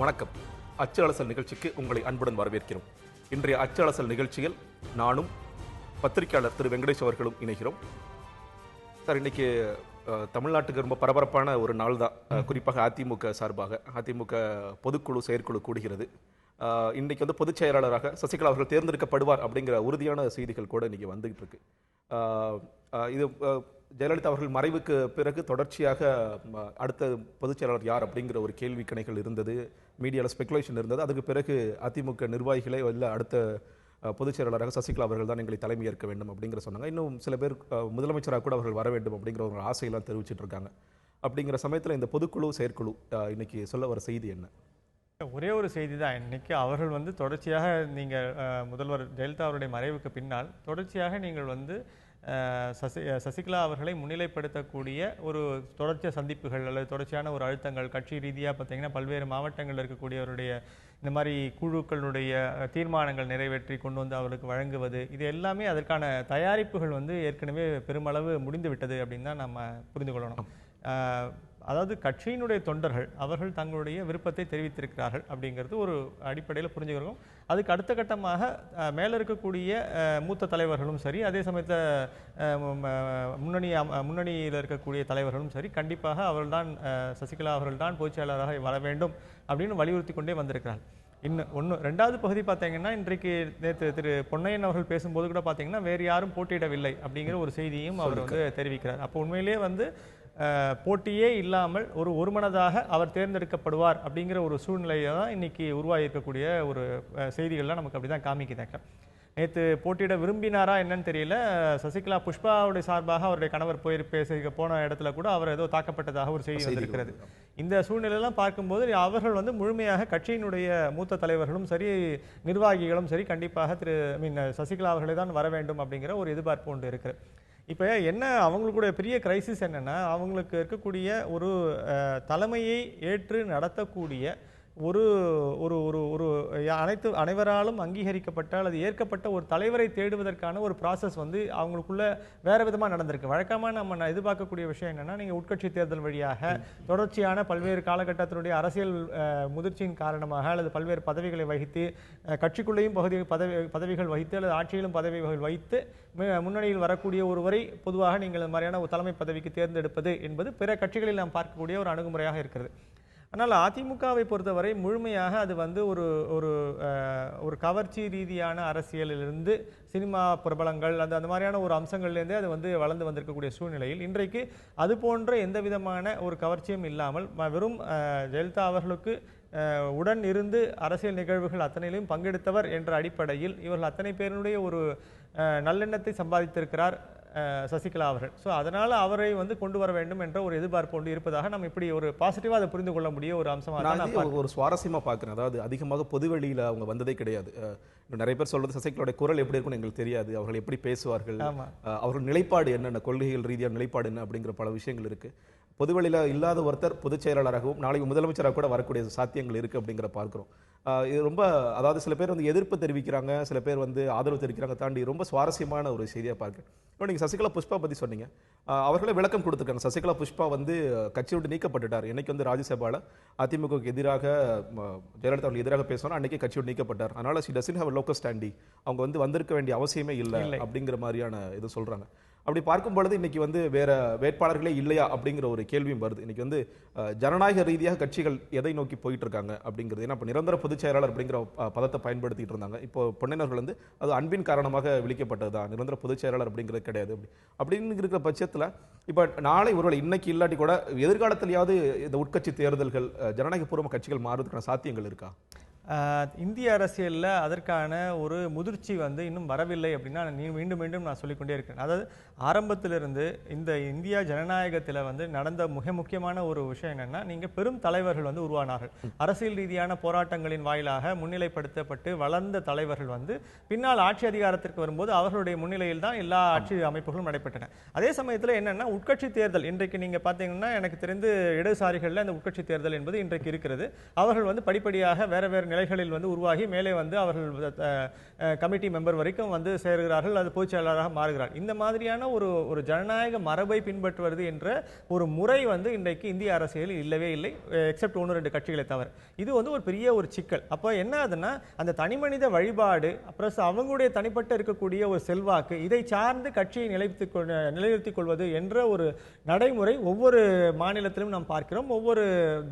வணக்கம். அச்சு அலசல் நிகழ்ச்சிக்கு உங்களை அன்புடன் வரவேற்கிறோம். இன்றைய அச்சு அலசல் நிகழ்ச்சியில் நானும் பத்திரிகையாளர் திரு வெங்கடேஷ் அவர்களும் இணைகிறோம். சார், இன்னைக்கு தமிழ்நாட்டுக்கு ரொம்ப பரபரப்பான ஒரு நாள் தான். குறிப்பாக அதிமுக சார்பாக அதிமுக பொதுக்குழு செயற்குழு கூடுகிறது. இன்னைக்கு வந்து பொதுச் செயலாளராக சசிகலா அவர்கள் தேர்ந்தெடுக்கப்படுவார் அப்படிங்கிற உறுதியான செய்திகள் கூட இன்னைக்கு வந்துகிட்டு இருக்கு. இது ஜெயலலிதா அவர்கள் மறைவுக்கு பிறகு தொடர்ச்சியாக அடுத்த பொதுச் செயலாளர் யார் அப்படிங்கிற ஒரு கேள்வி கணைகள் இருந்தது, மீடியாவில் ஸ்பெகுலேஷன் இருந்தது. அதுக்கு பிறகு அதிமுக நிர்வாகிகளே இல்லை, அடுத்த பொதுச் செயலாளராக சசிகலா அவர்கள் தான் எங்களை தலைமை ஏற்க வேண்டும் அப்படிங்கிற சொன்னாங்க. இன்னும் சில பேர் முதலமைச்சராக கூட அவர்கள் வர வேண்டும் அப்படிங்கிற ஒரு ஆசையெல்லாம் தெரிவிச்சிட்டு இருக்காங்க. அப்படிங்கிற சமயத்தில் இந்த பொதுக்குழு செயற்குழு இன்னைக்கு சொல்ல வர செய்தி என்ன? ஒரே ஒரு செய்தி தான். இன்னைக்கு அவர்கள் வந்து தொடர்ச்சியாக நீங்கள் முதல்வர் ஜெயலலிதா அவருடைய மறைவுக்கு பின்னால் தொடர்ச்சியாக நீங்கள் வந்து சசிகலா அவர்களை முன்னிலைப்படுத்தக்கூடிய ஒரு தொடர்ச்சியாக சந்திப்புகள் அல்லது தொடர்ச்சியான ஒரு அழுத்தங்கள் கட்சி ரீதியாக பார்த்தீங்கன்னா பல்வேறு மாவட்டங்களில் இருக்கக்கூடியவருடைய இந்த மாதிரி குழுக்களுடைய தீர்மானங்கள் நிறைவேற்றி கொண்டு வந்து அவருக்கு வழங்குவது, இது எல்லாமே அதற்கான தயாரிப்புகள் வந்து ஏற்கனவே பெருமளவு முடிந்து விட்டது அப்படின்னு தான் நம்ம புரிந்து கொள்ளணும். அதாவது கட்சியினுடைய தொண்டர்கள் அவர்கள் தங்களுடைய விருப்பத்தை தெரிவித்திருக்கிறார்கள் அப்படிங்கிறது ஒரு அடிப்படையில் புரிஞ்சுக்கிறோம். அதுக்கு அடுத்த கட்டமாக மேலே இருக்கக்கூடிய மூத்த தலைவர்களும் சரி, அதே சமயத்தில் முன்னணியில் இருக்கக்கூடிய தலைவர்களும் சரி, கண்டிப்பாக அவர்கள்தான் சசிகலா அவர்கள்தான் பொதுச் செயலாளராக வர வேண்டும் அப்படின்னு வலியுறுத்தி கொண்டே வந்திருக்கிறார்கள். ரெண்டாவது பகுதி பார்த்தீங்கன்னா, இன்றைக்கு நேற்று திரு பொன்னையன் அவர்கள் பேசும்போது கூட பார்த்தீங்கன்னா வேறு யாரும் போட்டியிடவில்லை அப்படிங்கிற ஒரு செய்தியும் அவர் வந்து தெரிவிக்கிறார். அப்போ உண்மையிலேயே வந்து போட்டியே இல்லாமல் ஒருமனதாக அவர் தேர்ந்தெடுக்கப்படுவார் அப்படிங்கிற ஒரு சூழ்நிலையை தான் இன்னைக்கு உருவாகி இருக்கக்கூடிய ஒரு செய்திகள்லாம் நமக்கு அப்படி தான் காமிக்குதாங்க. நேற்று போட்டியிட விரும்பினாரா என்னன்னு தெரியல. சசிகலா புஷ்பாவுடைய சார்பாக அவருடைய கணவர் போன இடத்துல கூட அவர் ஏதோ தாக்கப்பட்டதாக ஒரு செய்தி வந்திருக்கிறது. இந்த சூழ்நிலையெல்லாம் பார்க்கும்போது அவர்கள் வந்து முழுமையாக கட்சியினுடைய மூத்த தலைவர்களும் சரி, நிர்வாகிகளும் சரி, கண்டிப்பாக சசிகலா அவர்களை தான் வர வேண்டும் அப்படிங்கிற ஒரு எதிர்பார்ப்பு ஒன்று இருக்குது. இப்போ என்ன அவங்களுடைய பெரிய கிரைசிஸ் என்னன்னா, அவங்களுக்கு இருக்கக்கூடிய ஒரு தலைமையை ஏற்று நடத்தக்கூடிய ஒரு ஒரு ஒரு ஒரு அனைவராலும் அங்கீகரிக்கப்பட்ட அல்லது ஏற்கப்பட்ட ஒரு தலைவரை தேடுவதற்கான ஒரு ப்ராசஸ் வந்து அவங்களுக்குள்ள வேற விதமாக நடந்திருக்கு. வழக்கமாக நம்ம எதிர்பார்க்கக்கூடிய விஷயம் என்னன்னா, நீங்கள் உட்கட்சி தேர்தல் வழியாக தொடர்ச்சியான பல்வேறு காலகட்டத்தினுடைய அரசியல் முதிர்ச்சியின் காரணமாக அல்லது பல்வேறு பதவிகளை வகித்து கட்சிக்குள்ளேயும் பதவிகள் வகித்து அல்லது ஆட்சியிலும் பதவிகள் வைத்து முன்னணியில் வரக்கூடிய ஒருவரை பொதுவாக நீங்கள் இந்த மாதிரியான ஒரு தலைமை பதவிக்கு தேர்ந்தெடுப்பது என்பது பிற கட்சிகளில் நாம் பார்க்கக்கூடிய ஒரு அணுகுமுறையாக இருக்கிறது. ஆனால் அதிமுகவை பொறுத்தவரை முழுமையாக அது வந்து ஒரு கவர்ச்சி ரீதியான அரசியலிலிருந்து சினிமா பிரபலங்கள் அந்த மாதிரியான ஒரு அம்சங்கள்லேருந்தே அது வந்து வளர்ந்து வந்திருக்கக்கூடிய சூழ்நிலையில் இன்றைக்கு அது போன்ற எந்த விதமான ஒரு கவர்ச்சியும் இல்லாமல் வெறும் ஜெயலலிதா அவர்களுக்கு உடன் இருந்து அரசியல் நிகழ்வுகள் அத்தனையிலும் பங்கெடுத்தவர் என்ற அடிப்படையில் இவர்கள் அத்தனை பேருடைய ஒரு நல்லெண்ணத்தை சம்பாதித்திருக்கிறார் சசிகலா அவர்கள். ஸோ அதனால் அவரை வந்து கொண்டு வர வேண்டும் என்ற ஒரு எதிர்பார்ப்பு ஒன்று இருப்பதாக நம்ம இப்படி ஒரு பாசிட்டிவாக அதை புரிந்து கொள்ள முடிய ஒரு அம்சமாக ஒரு சுவாரஸ்யமாக பார்க்குறேன். அதாவது அதிகமாக பொதுவெளியில் அவங்க வந்ததே கிடையாது. நிறைய பேர் சொல்றது சசிகலாவுடைய குரல் எப்படி இருக்குன்னு எங்களுக்கு தெரியாது, அவர்கள் எப்படி பேசுவார்கள், அவர்கள் நிலைப்பாடு என்னென்ன, கொள்கைகள் ரீதியான நிலைப்பாடு என்ன அப்படிங்கிற பல விஷயங்கள் இருக்கு. பொதுவெளியில் இல்லாத ஒருத்தர் பொதுச் செயலாளராகவும் நாளைக்கு முதலமைச்சராக கூட வரக்கூடிய சாத்தியங்கள் இருக்கு அப்படிங்கிற பார்க்கிறோம். இது ரொம்ப, அதாவது சில பேர் வந்து எதிர்ப்பு தெரிவிக்கிறாங்க, சில பேர் வந்து ஆதரவு தெரிவிக்கிறாங்க, தாண்டி ரொம்ப சுவாரஸ்யமான ஒரு செய்தியாக பார்க்கிறேன். நீங்கள் சசிகலா புஷ்பா பற்றி சொன்னீங்க, அவர்களே விளக்கம் கொடுத்துருக்காங்க. சசிகலா புஷ்பா வந்து கட்சியை விட்டு நீக்கப்பட்டுட்டார். என்னைக்கு வந்து ராஜ்யசபாவில் அதிமுகவுக்கு எதிராக ஜெயலலிதா அவர்கள் எதிராக பேசணும், அன்னைக்கு கட்சியோடு நீக்கப்பட்டார். அதனால ஷி டசன்ட் ஹேவ் லோக்கல் ஸ்டாண்டி, அவங்க வந்து வந்திருக்க வேண்டிய அவசியமே இல்லை அப்படிங்கிற மாதிரியான இது சொல்றாங்க. அப்படி பார்க்கும் பொழுது இன்னைக்கு வந்து வேற வேட்பாளர்களே இல்லையா அப்படிங்கிற ஒரு கேள்வியும் வருது. இன்னைக்கு வந்து ஜனநாயக ரீதியாக கட்சிகள் எதை நோக்கி போயிட்டு இருக்காங்க அப்படிங்கிறது. ஏன்னா இப்போ நிரந்தர பொதுச் செயலாளர் அப்படிங்கிற பதத்தை பயன்படுத்திட்டு இருந்தாங்க. இப்போ பொன்னையர்கள் வந்து அது அன்பின் காரணமாக விழிக்கப்பட்டதுதான், நிரந்தர பொதுச் செயலாளர் அப்படிங்கிறது கிடையாது. அப்படின்னு இருக்கிற பட்சத்தில் இப்போ நாளை ஒருவேளை இன்னைக்கு இல்லாட்டி கூட எதிர்காலத்திலேயாவது இந்த உட்கட்சி தேர்தல்கள் ஜனநாயக பூர்வ கட்சிகள் மாறுவதற்கான சாத்தியங்கள் இருக்கா? இந்திய அரசியலில் அதற்கான ஒரு முதிர்ச்சி வந்து இன்னும் வரவில்லை அப்படின்னா மீண்டும் மீண்டும் நான் சொல்லிக்கொண்டே இருக்கேன். அதாவது ஆரம்பத்திலிருந்து இந்த இந்தியா ஜனநாயகத்தில் வந்து நடந்த மிக முக்கியமான ஒரு விஷயம் என்னன்னா, நீங்கள் பெரும் தலைவர்கள் வந்து உருவானார்கள். அரசியல் ரீதியான போராட்டங்களின் வாயிலாக முன்னிலைப்படுத்தப்பட்டு வளர்ந்த தலைவர்கள் வந்து பின்னால் ஆட்சி அதிகாரத்திற்கு வரும்போது அவர்களுடைய முன்னிலையில் தான் எல்லா ஆட்சி அமைப்புகளும் நடைபெற்றன. அதே சமயத்தில் என்னன்னா, உட்கட்சி தேர்தல் இன்றைக்கு நீங்கள் பார்த்தீங்கன்னா எனக்கு தெரிந்து இடதுசாரிகளில் அந்த உட்கட்சி தேர்தல் என்பது இன்றைக்கு இருக்கிறது. அவர்கள் வந்து படிப்படியாக வேற வேறு நிலை நிலைகளில் வந்து உருவாகி மேலே வந்து அவர்கள் கமிட்டி மெம்பர் வரைக்கும் வந்து சேர்கிறார்கள், அது பொதுச் செயலாளராக மாறுகிறார். இந்த மாதிரியான ஒரு ஜனநாயக மரபை பின்பற்றுவது என்ற ஒரு முறை வந்து இன்றைக்கு இந்திய அரசியலில் இல்லவே இல்லை, எக்ஸப்ட் 1-2 கட்சிகளை தவிர. இது வந்து ஒரு பெரிய ஒரு சிக்கல். அப்போ என்ன ஆகுதுன்னா, அந்த தனிமனித வழிபாடு அப்புறம் அவங்களுடைய தனிப்பட்ட இருக்கக்கூடிய ஒரு செல்வாக்கு, இதை சார்ந்து கட்சியை நிலைநிறுத்திக் கொள்வது என்ற ஒரு நடைமுறை ஒவ்வொரு மாநிலத்திலும் நாம் பார்க்கிறோம், ஒவ்வொரு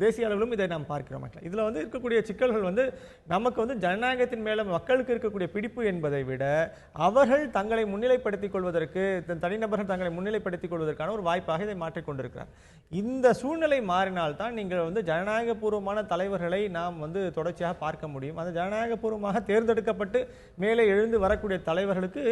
தேசிய அளவிலும் இதை நாம் பார்க்கிறோம். இதுல வந்து இருக்கக்கூடிய சிக்கல்கள் வந்து நமக்கு வந்து ஜனநாயகத்தின் மேல மக்களுக்கு இருக்கக்கூடிய பிடிப்பு என்பதை விட அவர்கள் தங்களை முன்னிலைப்படுத்திக் கொள்வதற்கு, தனிநபர்கள் தங்களை முன்னிலைப்படுத்திக் கொள்வதற்கான ஒரு வாய்ப்பாக இதை மாற்றிக் கொண்டிருக்கிறார். இந்த சூழ்நிலை மாறினால்தான் நீங்கள் வந்து ஜனநாயகபூர்வமான தலைவர்களை நாம் வந்து தொடர்ச்சியாக பார்க்க முடியும். அந்த ஜனநாயகபூர்வமாக தேர்ந்தெடுக்கப்பட்டு மேலே எழுந்து வரக்கூடிய தலைவர்களுக்கு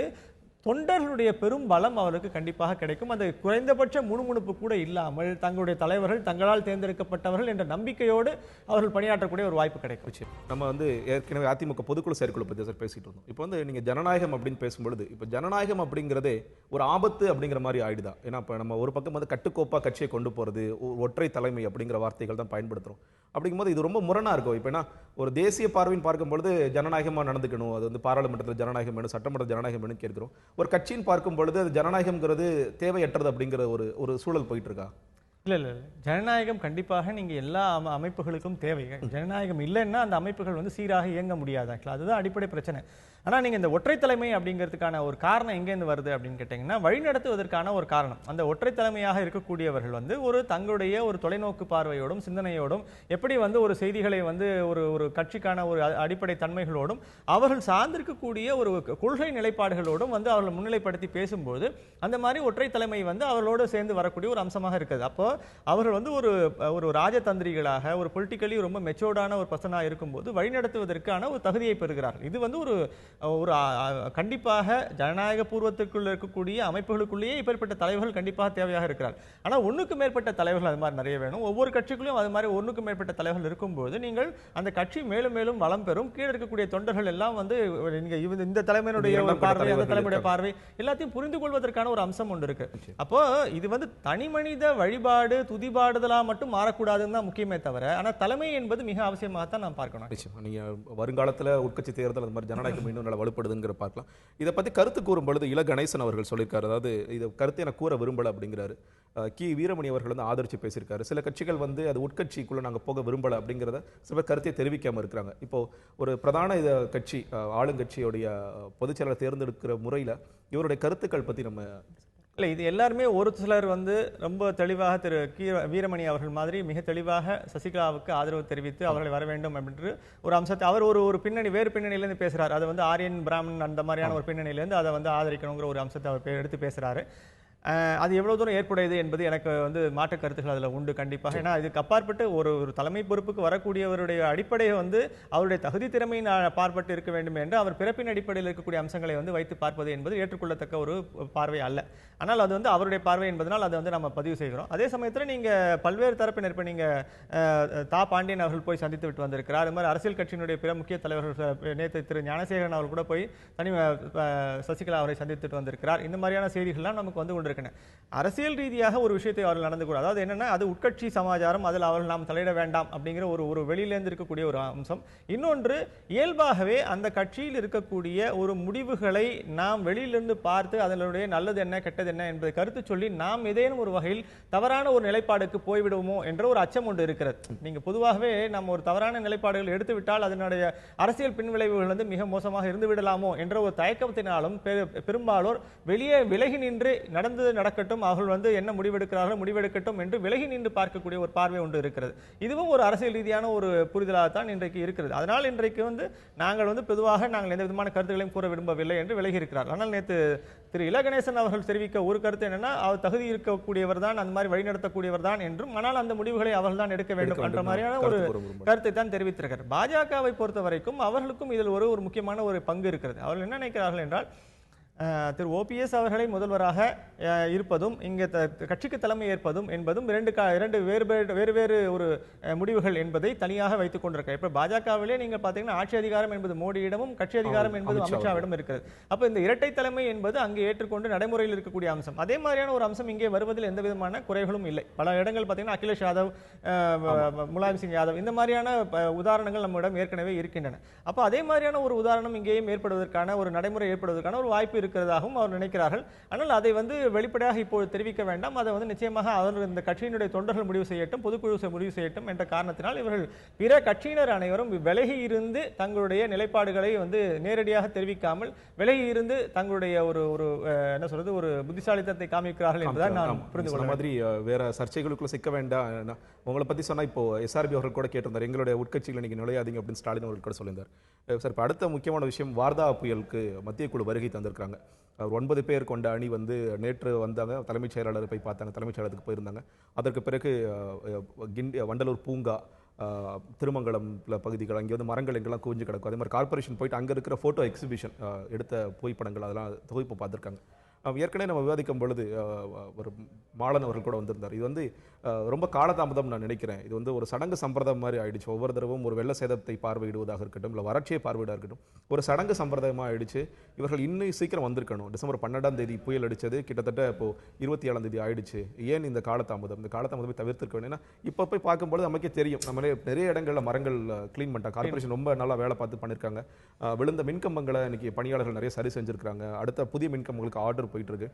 தொண்டர்களுடைய பெரும் பலம் அவருக்கு கண்டிப்பாக கிடைக்கும். அந்த குறைந்தபட்ச முணுமுணுப்பு கூட இல்லாமல் தங்களுடைய தலைவர்கள் தங்களால் தேர்ந்தெடுக்கப்பட்டவர்கள் என்ற நம்பிக்கையோடு அவர்கள் பணியாற்றக்கூடிய ஒரு வாய்ப்பு கிடைக்கும். நம்ம வந்து ஏற்கனவே அதிமுக பொதுக்குழு செயற்குழு பற்றி சார் பேசிட்டு இருந்தோம். இப்போ வந்து நீங்க ஜனநாயகம் அப்படின்னு பேசும்பொழுது இப்போ ஜனநாயகம் அப்படிங்கிறதே ஒரு ஆபத்து அப்படிங்கிற மாதிரி ஆயிடுதா? ஏன்னா இப்போ நம்ம ஒரு பக்கம் வந்து கட்டுக்கோப்பா கட்சியை கொண்டு போறது, ஒற்றை தலைமை அப்படிங்கிற வார்த்தைகள் தான் பயன்படுத்துறோம். அப்படிங்கும்போது இது ரொம்ப முரணா இருக்கும். இப்போ என்ன ஒரு தேசிய பார்வையின் பார்க்கும்பொழுது ஜனநாயகமா நடந்துக்கணும், அது வந்து பாராளுமன்றத்தில் ஜனநாயகம் வேணும், சட்டமன்ற ஜனநாயகம் வேணும் கேட்கிறோம். ஒரு கட்சியின் பார்க்கும் பொழுது அது ஜனநாயகம்ங்கிறது தேவையற்றது அப்படிங்கிற ஒரு சூழல் போயிட்டு இருக்கா? இல்ல ஜனநாயகம் கண்டிப்பாக நீங்க எல்லா அமைப்புகளுக்கும் தேவை. ஜனநாயகம் இல்லைன்னா அந்த அமைப்புகள் வந்து சீராக இயங்க முடியாது. அதுதான் அடிப்படை பிரச்சனை. ஆனா நீங்க இந்த ஒற்றை தலைமை அப்படிங்கிறதுக்கான ஒரு காரணம் எங்கேருந்து வருது அப்படின்னு கேட்டீங்கன்னா, வழிநடத்துவதற்கான ஒரு காரணம். அந்த ஒற்றை தலைமையாக இருக்கக்கூடியவர்கள் வந்து தங்களுடைய ஒரு தொலைநோக்கு பார்வையோடும் சிந்தனையோடும் எப்படி வந்து ஒரு செய்திகளை வந்து ஒரு கட்சிக்கான ஒரு அடிப்படை தன்மைகளோடும் அவர்கள் சார்ந்திருக்கக்கூடிய ஒரு கொள்கை நிலைப்பாடுகளோடும் வந்து அவர்கள் முன்னிலைப்படுத்தி பேசும்போது அந்த மாதிரி ஒற்றை தலைமை வந்து அவர்களோடு சேர்ந்து வரக்கூடிய ஒரு அம்சமாக இருக்குது. அப்போ அவர்கள் வந்து ஒரு ராஜதந்திரிகளாக ஒரு பொலிட்டிக்கலி ரொம்ப மெச்சோர்டான ஒரு பர்சனாக இருக்கும்போது வழிநடத்துவதற்கான ஒரு தகுதியை பெறுகிறார்கள். இது வந்து ஒரு கண்டிப்பாக ஜனநாயக பூர்வத்திற்குள் இருக்கக்கூடிய அமைப்புகளுக்குள்ளேயே இப்பேற்பட்ட தலைவர்கள் கண்டிப்பாக தேவையாக இருக்கிறார். ஆனால் ஒன்றுக்கு மேற்பட்ட தலைவர்கள் அது மாதிரி நிறைய வேணும். ஒவ்வொரு கட்சிக்குள்ளும் அது மாதிரி ஒன்றுக்கு மேற்பட்ட தலைவர்கள் இருக்கும்போது நீங்கள் அந்த கட்சி மேலும் மேலும் வளம் பெறும். கீழே இருக்கக்கூடிய தொண்டர்கள் எல்லாம் வந்து இந்த தலைமையினுடைய ஒரு பார்வை, அந்த தலைமையுடைய பார்வை எல்லாத்தையும் புரிந்து கொள்வதற்கான ஒரு அம்சம் ஒன்று இருக்கு. அப்போ இது வந்து தனி மனித வழிபாடு துதிபாடுதலா மட்டும் மாறக்கூடாதுன்னு தான் முக்கியமே தவிர, ஆனால் தலைமை என்பது மிக அவசியமாகத்தான் நாம் பார்க்கணும். நீங்க வருங்காலத்தில் உட்கட்சி தேர்தல் அது மாதிரி ஜனநாயகம் இன்னும் நல்லா வலுப்படுதுங்கிற பார்க்கலாம். இதை பத்தி கருத்து கூறும் பொழுது இல கணேசன் அவர்கள் சொல்லியிருக்காரு. அதாவது இதை கருத்தை எனக்கு கூற விரும்பல அப்படிங்கிறாரு. கி வீரமணி அவர்கள் வந்து ஆதரிச்சு பேசியிருக்காரு. சில கட்சிகள் வந்து அது உட்கட்சிக்குள்ள நாங்கள் போக விரும்பல அப்படிங்கிறத சில கருத்தை தெரிவிக்காம இருக்கிறாங்க. இப்போ ஒரு பிரதான கட்சி ஆளுங்கட்சியுடைய பொதுச்செயலாளர் தேர்ந்தெடுக்கிற முறையில் இவருடைய கருத்துக்கள் பத்தி நம்ம இல்லை, இது எல்லாருமே ஒரு சிலர் வந்து ரொம்ப தெளிவாக திரு வீரமணி அவர்கள் மாதிரி மிக தெளிவாக சசிகலாவுக்கு ஆதரவு தெரிவித்து அவர்களை வர வேண்டும் என்று ஒரு அம்சத்தை அவர் ஒரு பின்னணி வேறு பின்னணியிலேருந்து பேசுகிறார். அதை வந்து ஆரியன் பிராமணன் அந்த மாதிரியான ஒரு பின்னணியிலேருந்து அதை வந்து ஆதரிக்கணுங்கிற ஒரு அம்சத்தை அவர் எடுத்து பேசுகிறாரு. அது எவ்வளவு தூரம் ஏற்புடையது என்பது எனக்கு வந்து மாற்று கருத்துக்கள் அதில் உண்டு கண்டிப்பாக. ஏன்னா இதுக்கு அப்பாற்பட்டு ஒரு தலைமை பொறுப்புக்கு வரக்கூடியவருடைய அடிப்படையை வந்து அவருடைய தகுதி திறமையின் பார்ப்பட்டு இருக்க வேண்டும் என்று அவர் பிறப்பின் அடிப்படையில் இருக்கக்கூடிய அம்சங்களை வந்து வைத்து பார்ப்பது என்பது ஏற்றுக்கொள்ளத்தக்க ஒரு பார்வை அல்ல. ஆனால் அது வந்து அவருடைய பார்வை என்பதனால் அதை வந்து நம்ம பதிவு செய்கிறோம். அதே சமயத்தில் நீங்கள் பல்வேறு தரப்பினர் இப்போ நீங்கள் தா பாண்டியன் அவர்கள் போய் சந்தித்து விட்டு வந்திருக்கிறார். அது மாதிரி அரசியல் கட்சியினுடைய பிற முக்கிய தலைவர்கள் நேற்று திரு ஞானசேகரன் அவர்கள் கூட போய் சசிகலா அவரை சந்தித்துட்டு வந்திருக்கிறார். இந்த மாதிரியான செய்திகள்லாம் நமக்கு வந்து அரசியல் ரீதியாக ஒரு விஷயத்தை அவர்கள் நடந்து கூட, அதாவது என்னன்னா அது உட்கட்சி சமாச்சாரம், அதில் அவர்கள் நாம் தலையிட வேண்டாம் அப்படிங்கிற ஒரு வெளியிலேருந்து இருக்கக்கூடிய ஒரு அம்சம். இன்னொன்று, இயல்பாகவே அந்த கட்சியில் இருக்கக்கூடிய ஒரு முடிவுகளை நாம் வெளியிலிருந்து பார்த்து அதனுடைய நல்லது என்ன கெட்டது என்ன என்பதை கருத்து சொல்லி நாம் ஏதேனும் ஒரு வகையில் தவறான ஒரு நிலைப்பாடுக்கு போய்விடுவோமோ என்ற ஒரு அச்சம் ஒன்று இருக்கிறது. நீங்க பொதுவாகவே நம்ம ஒரு தவறான நிலைப்பாடுகள் எடுத்துவிட்டால் அதனுடைய அரசியல் பின்விளைவுகள் வந்து மிக மோசமாக இருந்து விடலாமோ என்ற ஒரு தயக்கத்தினாலும் பெரும்பாலோர் வெளியே விலகி நின்று நடக்கட்டும், அவர்கள் வந்து என்ன முடிவெடுக்கிறார்கள் முடிவெடுக்கட்டும் என்று விலகி நின்று பார்க்கக்கூடிய ஒரு பார்வை ஒன்று இருக்கிறது. இதுவும் ஒரு அரசியல் ரீதியான ஒரு புரிதலாகத்தான் இன்றைக்கு இருக்கிறது. அதனால் இன்றைக்கு வந்து நாங்கள் வந்து பொதுவாக நாங்கள் எந்த விதமான கருத்துக்களையும் கூற விரும்பவில்லை என்று விலகி இருக்கிறார். ஆனால் நேற்று திரு இல கணேசன் அவர்கள் தெரிவிக்க ஒரு கருத்து என்னன்னா, அவர் தகுதி இருக்கக்கூடியவர் தான், அந்த மாதிரி வழிநடத்தக்கூடியவர் தான் என்றும், ஆனால் அந்த முடிவுகளை அவர்கள் தான் எடுக்க வேண்டும் என்ற மாதிரியான ஒரு கருத்தை தான் தெரிவித்திருக்கிறார். பாஜகவை பொறுத்த வரைக்கும் அவர்களுக்கும் இதில் ஒரு முக்கியமான ஒரு பங்கு இருக்கிறது. அவர்கள் என்ன நினைக்கிறார்கள் என்றால், திரு ஓபிஎஸ் அவர்களை முதல்வராக இருப்பதும் இங்கே கட்சிக்கு தலைமை ஏற்பதும் என்பதும் இரண்டு வேறு ஒரு முடிவுகள் என்பதை தனியாக வைத்துக் கொண்டிருக்க. இப்போ பாஜகவிலே நீங்கள் பார்த்தீங்கன்னா ஆட்சி அதிகாரம் என்பது மோடியிடமும் கட்சி அதிகாரம் என்பது அமித்ஷாவிடம் இருக்கிறது. அப்போ இந்த இரட்டை தலைமை என்பது அங்கே ஏற்றுக்கொண்டு நடைமுறையில் இருக்கக்கூடிய அம்சம். அதே மாதிரியான ஒரு அம்சம் இங்கே வருவதில் எந்த விதமான குறைகளும் இல்லை. பல இடங்கள் பார்த்தீங்கன்னா அகிலேஷ் யாதவ், முலாயம் சிங் யாதவ் இந்த மாதிரியான உதாரணங்கள் நம்மிடம் ஏற்கனவே இருக்கின்றன. அப்போ அதே மாதிரியான ஒரு உதாரணம் இங்கேயும் ஏற்படுவதற்கான ஒரு நடைமுறை ஏற்படுவதற்கான ஒரு வாய்ப்பு இருக்கிறதாகவும் அவர் நினைக்கிறார்கள். ஆனால் அதை வெளிப்படையாக இப்போது தெரிவிக்க வேண்டாம். அதை நிச்சயமாக அவர் இந்த கட்சியினுடைய தொண்டர்கள் முடிவு செய்யட்டும், பொதுக்குழு முடிவு செய்யட்டும் என்ற காரணத்தினால் இவர்கள் பிற கட்சியினர் அனைவரும் விலகி இருந்து தங்களுடைய நிலைப்பாடுகளை நேரடியாக தெரிவிக்காமல் விலகி இருந்து தங்களுடைய ஒரு என்ன சொல்றது ஒரு புத்திசாலித்தனத்தை காமிக்கிறார்கள் என்பதை நான் புரிந்து கொள்ள மாதிரி வேற சர்ச்சைகளுக்குள்ள சிக்க வேண்டாம். உங்களை பத்தி சொன்னா இப்போ எஸ்ஆர்பி அவர்கள் கூட கேட்டிருந்தார், எங்களுடைய உட்கட்சிகளை நீங்க நுழையாதீங்க அப்படின்னு ஸ்டாலின் அவர்கள் கூட சொல்லியிருந்தார். சார், இப்போ அடுத்த முக்கியமான விஷயம், வார்தா புயலுக்கு மத்திய குழு வருகை தந்திருக்காங்க. 9 பேர் கொண்ட அணி நேற்று வந்தாங்க. தலைமைச் செயலாளர் போய் பார்த்தாங்க, தலைமைச் செயலகத்துக்கு போயிருந்தாங்க. அதற்கு பிறகு வண்டலூர் பூங்கா, திருமங்கலம் பகுதிகள், அங்கே மரங்கள் எங்கெல்லாம் குவிஞ்சு கிடக்கும். அதே மாதிரி கார்பரேஷன் போயிட்டு அங்கே இருக்கிற ஃபோட்டோ எக்ஸிபிஷன் எடுத்த புகைப்படங்கள் அதெல்லாம் தொகுப்பு பார்த்துருக்காங்க. ஏற்கனவே நம்ம விவாதிக்கும் பொழுது ஒரு மாலன் அவர்கள் கூட வந்திருந்தார். இது ரொம்ப காலதாமதம் நான் நினைக்கிறேன். இது ஒரு சடங்கு சம்பிரதாயம் மாதிரி ஆயிடுச்சு. ஒவ்வொரு தடவும் ஒரு வெள்ள சேதத்தை பார்வையிடுவதாக இருக்கட்டும், இல்லை வறட்சியை பார்வையிட இருக்கட்டும், ஒரு சடங்கு சம்பிரதாயமாக ஆயிடுச்சு. இவர்கள் இன்னும் சீக்கிரம் வந்திருக்கணும். டிசம்பர் 12ஆம் தேதி புயல் அடித்தது, கிட்டத்தட்ட இப்போ 27ஆம் தேதி ஆயிடுச்சு. ஏன் இந்த காலதாமதம்? இந்த காலதாமதத்தை தவிர்த்திருக்க வேண்டும். ஏன்னா இப்போ போய் பார்க்கும்போது நமக்கே தெரியும், நம்மளே நிறைய இடங்களில் மரங்கள் க்ளீன் பண்ணிட்டாங்க. கார்பரேஷன் ரொம்ப நல்லா வேலை பார்த்து பண்ணியிருக்காங்க. விழுந்த மின்கம்பங்களை இன்னைக்கு பணியாளர்கள் நிறைய சரி செஞ்சிருக்காங்க. அடுத்த புதிய மின்கம்பங்களுக்கு ஆர்டர் போயிட்டு இருக்கு.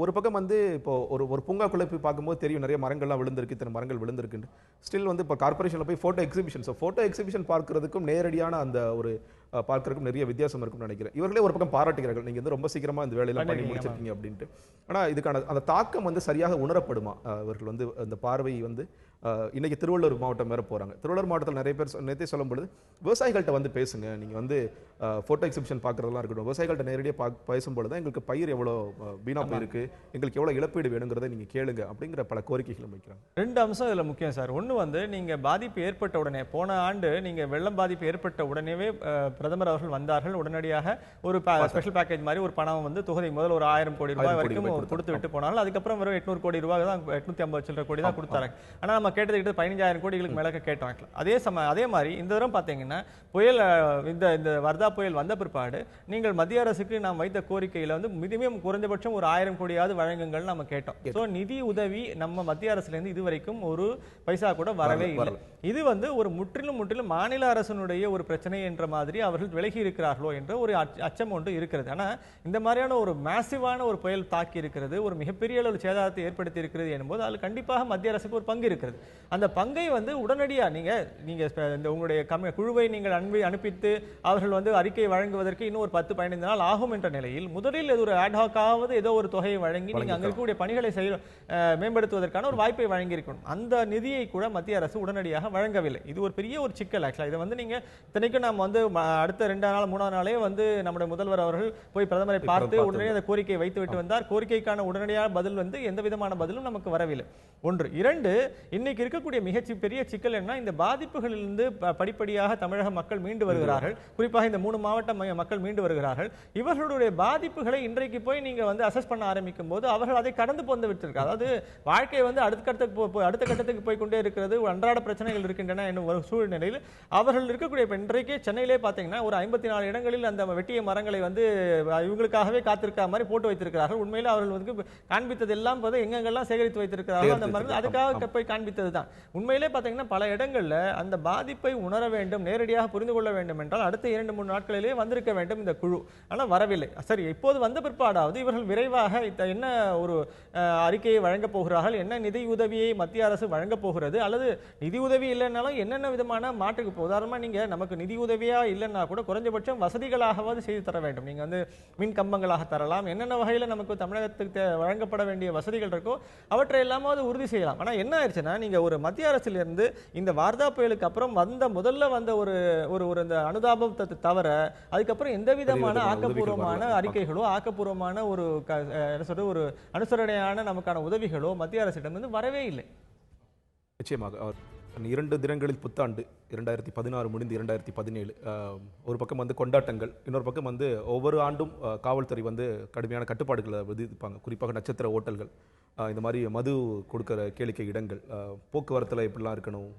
ஒரு பக்கம் இப்போ ஒரு பூங்காக்குள்ள போய் பார்க்கும்போது தெரியும் நிறைய மரங்கள்லாம் விழுந்திருக்கு, இத்தனை மரங்கள் விழுந்திருக்கு. ஸ்டில் இப்போ கார்பரேஷன்ல போய் ஃபோட்டோ எக்ஸிபிஷன் பார்க்கறதுக்கும் நேரடியான அந்த ஒரு பார்க்கறதுக்கும் நிறைய வித்தியாசம் இருக்கும்னு நினைக்கிறேன். இவர்களே ஒரு பக்கம் பாராட்டுகிறார்கள், நீங்க ரொம்ப சீக்கிரமா இந்த வேலையெல்லாம் பண்ணி முடிச்சிருக்கீங்க அப்படின்ட்டு. ஆனா இதுக்கான அந்த தாக்கம் சரியாக உணரப்படுமா? இவர்கள் அந்த பார்வை இன்னைக்கு திருவள்ளூர் மாவட்டம் வேற போறாங்க. திருவள்ளூர் மாவட்டத்தில் நிறைய பேர் நேற்றே சொல்லும் பொழுது, விவசாயிகள்கிட்ட பேசுங்க, நீங்க போட்டோ எக்ஸிபிஷன் பார்க்கறதெல்லாம் இருக்கட்டும், விவசாயிகள்கிட்ட நேரடியாக பேசும்பொழுது தான் எங்களுக்கு பயிர் எவ்வளோ வீணா போயிருக்கு, எங்களுக்கு எவ்வளோ இழப்பீடு வேணுங்கிறத நீங்க கேளுங்க அப்படிங்கிற பல கோரிக்கைகளும் வைக்கிறாங்க. 2 அம்சம் இதுல முக்கியம் சார். ஒன்று நீங்க பாதிப்பு ஏற்பட்ட உடனே, போன ஆண்டு நீங்க வெள்ளம் பாதிப்பு ஏற்பட்ட உடனேவே பிரதமர் அவர்கள் வந்தார்கள். உடனடியாக ஒரு ஸ்பெஷல் பேக்கேஜ் மாதிரி ஒரு பணம் தொகை முதல்ல ஒரு 1000 கோடி ரூபாய் வரைக்கும் கொடுத்து விட்டு போனாலும் அதுக்கப்புறம் வெறும் 800 கோடி ரூபாய் தான், 850 சில்லற கோடி தான் கொடுத்தாங்க. ஆனா நம்ம கேட்டது 15,000 கோடிகளுக்கு மேல கேட்டாங்க. அதே மாதிரி இந்த தரம் பாத்தீங்கன்னா புயல் இந்த வர்தா புயல் வந்த பிற்பாடு நீங்கள் மத்திய அரசுக்கு நாம் வைத்த கோரிக்கையில மினிமம் குறைந்தபட்சம் ஒரு 1000 கோடியாவது வழங்குங்கள் நம்ம கேட்டோம். சோ நிதி உதவி நம்ம மத்திய அரசுல இருந்து இதுவரைக்கும் ஒரு பைசா கூட வரவே இல்லை. இது ஒரு முற்றிலும் மாநில அரசனுடைய ஒரு பிரச்சனை என்ற மாதிரி அவர்கள் விலகி இருக்கிறார்களோ என்ற ஒரு அச்சம் ஒன்று இருக்கிறது. ஆனா இந்த மாதிரியான ஒரு மேசிவான ஒரு புயல் தாக்கி இருக்கிறது, ஒரு மிகப்பெரிய அளவு சேதாரத்தை ஏற்படுத்தி இருக்கிறது என்பது அதில் கண்டிப்பாக மத்திய அரசுக்கு ஒரு பங்கு இருக்கிறது. அந்த பங்கை உடனடியாக நீங்க உங்களுடைய குழுவை நீங்கள் அனுப்பித்து அவர்கள் அறிக்கை வழங்குவதற்கு இன்னும் ஒரு 10-15 நாள் ஆகும் என்ற நிலையில் முதலில் ஒரு ஆட்ஹாக்காவது ஏதோ ஒரு தொகையை வழங்கி நீங்க அங்க இருக்கக்கூடிய பணிகளை மேம்படுத்துவதற்கான ஒரு வாய்ப்பை வழங்கி இருக்கணும். அந்த நிதியை கூட மத்திய அரசு உடனடியாக வழங்கவில்லை. இது ஒரு பெரிய ஒரு சிக்கல். ஆக்சுவலா இதை நீங்க இத்தனைக்கும் நாம் அடுத்த 2 நாள் 3 நாளே நம்முடைய முதல்வர் அவர்கள் போய் பிரதமரை பார்த்து உடனே அந்த கோரிக்கையை வைத்து விட்டு வந்தார். கோரிக்கைக்கான உடனடியாக பதில் எந்த விதமான பதிலும் நமக்கு வரவில்லை. 1. 2, இன்னைக்கு இருக்கக்கூடிய மிகப்பெரிய சிக்கல் என்ன, இந்த பாதிப்புகளிலிருந்து படிப்படியாக தமிழக மக்கள் மீண்டு வருகிறார்கள். குறிப்பாக இந்த 3 மாவட்ட மக்கள் மீண்டு வருகிறார்கள். இவர்களுடைய பாதிப்புகளை இன்றைக்கு போய் நீங்க அசஸ் பண்ண ஆரம்பிக்கும் போது அவர்கள் அதை கடந்து போந்து விட்டிருக்காங்க. அதாவது வாழ்க்கை அடுத்த கட்டத்துக்கு போய் கொண்டே இருக்கிறது, அன்றாட பிரச்சனைகள் இருக்கின்றன என்னும் ஒரு சூழ்நிலையில் அவர்கள் இருக்கக்கூடிய இன்றைக்கு சென்னையிலே பார்த்தீங்கன்னா ஒரு 54 இடங்களில் அந்த வெட்டிய மரங்களை இவங்களுக்காகவே காத்திருக்க மாதிரி போட்டு வைத்திருக்கிறார்கள். உண்மையில அவர்கள் காண்பித்தது எல்லாம் எங்கெங்கெல்லாம் சேகரித்து வைத்திருக்கிறார்கள் அந்த மரங்கள் அதுக்காக போய் காண்பித்தது தான். உண்மையிலே பார்த்தீங்கன்னா பல இடங்கள்ல அந்த பாதிப்பை உணர வேண்டும், நேரடியாக புரிந்து கொள்ள வேண்டும் என்றால் அடுத்த 2-3 நாட்களிலே வந்திருக்க வேண்டும் இந்த குழு. ஆனால் வரவில்லை. சரி, இப்போது வந்த பிற்பாடாவது இவர்கள் விரைவாக என்ன ஒரு அறிக்கையை வழங்கப் போகிறார்கள், என்ன நிதி உதவியை மத்திய அரசு வழங்கப் போகிறது, அல்லது நிதி உதவி இல்லைன்னாலும் என்னென்ன விதமான மாற்றுக்கு உதாரணமா நீங்க நமக்கு நிதி உதவியா இல்லைன்னா கூட குறைஞ்சபட்சம் வசதிகளாகவாது செய்து தர வேண்டும். நீங்க மின் கம்பங்களாக தரலாம், என்னென்ன வகையில் நமக்கு தமிழகத்துக்கு வழங்கப்பட வேண்டிய வசதிகள் இருக்கோ அவற்றை எல்லாமாவது உறுதி செய்யலாம். ஆனா என்ன ஆயிடுச்சுன்னா, நீங்க ஒரு மத்திய அரசிலிருந்து இந்த வார்தா புயலுக்கு அப்புறம் முதல்ல வந்த ஒரு அனுதாபத்தை தவிர அதுக்கப்புறம் எந்த விதமான ஆக்கப்பூர்வமான அறிக்கைகளோ ஆக்கப்பூர்வமான ஒரு அனுசரணையான நமக்கான உதவிகளோ மத்திய அரசிடம் வரவே இல்லை. நிச்சயமாக 2 தினங்களில் புத்தாண்டு 2016 முடிந்து 2017. ஒரு பக்கம் வந்து கொண்டாட்டங்கள், இன்னொரு பக்கம் வந்து ஒவ்வொரு ஆண்டும் காவல்துறை வந்து கடுமையான கட்டுப்பாடுகளை விதிப்பாங்க. குறிப்பாக நட்சத்திர ஓட்டல்கள், இந்த மாதிரி மது கொடுக்குற கேளிக்கை இடங்கள், போக்குவரத்தில் எப்படிலாம் இருக்கணும்,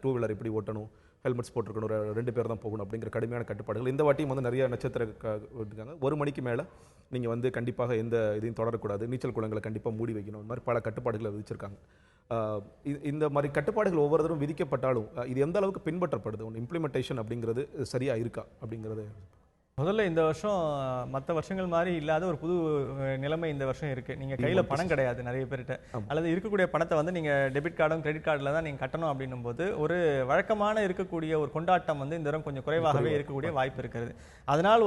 2 வீலர் எப்படி ஓட்டணும், ஹெல்மெட்ஸ் போட்டிருக்கணும், 2 பேர் தான் போகணும் அப்படிங்கிற கடுமையான கட்டுப்பாடுகள். இந்த வாட்டியும் வந்து நிறைய நட்சத்திர விட்டுருக்காங்க. 1 மணிக்கு மேலே நீங்கள் வந்து கண்டிப்பாக எந்த இதையும் தொடரக்கூடாது, நீச்சல் குளங்களை கண்டிப்பாக மூடி வைக்கணும், இந்த மாதிரி பல கட்டுப்பாடுகளை விதிச்சிருக்காங்க. இந்த மாதிரி கட்டுப்பாடுகள் ஒவ்வொரு தடவை விதிக்கப்பட்டாலும் இது எந்த அளவுக்கு பின்பற்றப்படுது, இம்ப்ளிமெண்டேஷன் அப்படிங்கிறது சரியாக இருக்கா அப்படிங்கிறது? முதல்ல இந்த வருஷம் மற்ற வருஷங்கள் மாதிரி இல்லாத ஒரு புது நிலைமை இந்த வருஷம் இருக்குது. நீங்கள் கையில் பணம் கிடையாது நிறைய பேர்கிட்ட, அல்லது இருக்கக்கூடிய பணத்தை வந்து நீங்கள் டெபிட் கார்டும் கிரெடிட் கார்டில் தான் நீங்கள் கட்டணும் அப்படின்னும் போது ஒரு வழக்கமான இருக்கக்கூடிய ஒரு கொண்டாட்டம் வந்து இந்த தரம் கொஞ்சம் குறைவாகவே இருக்கக்கூடிய வாய்ப்பு இருக்கிறது. அதனால்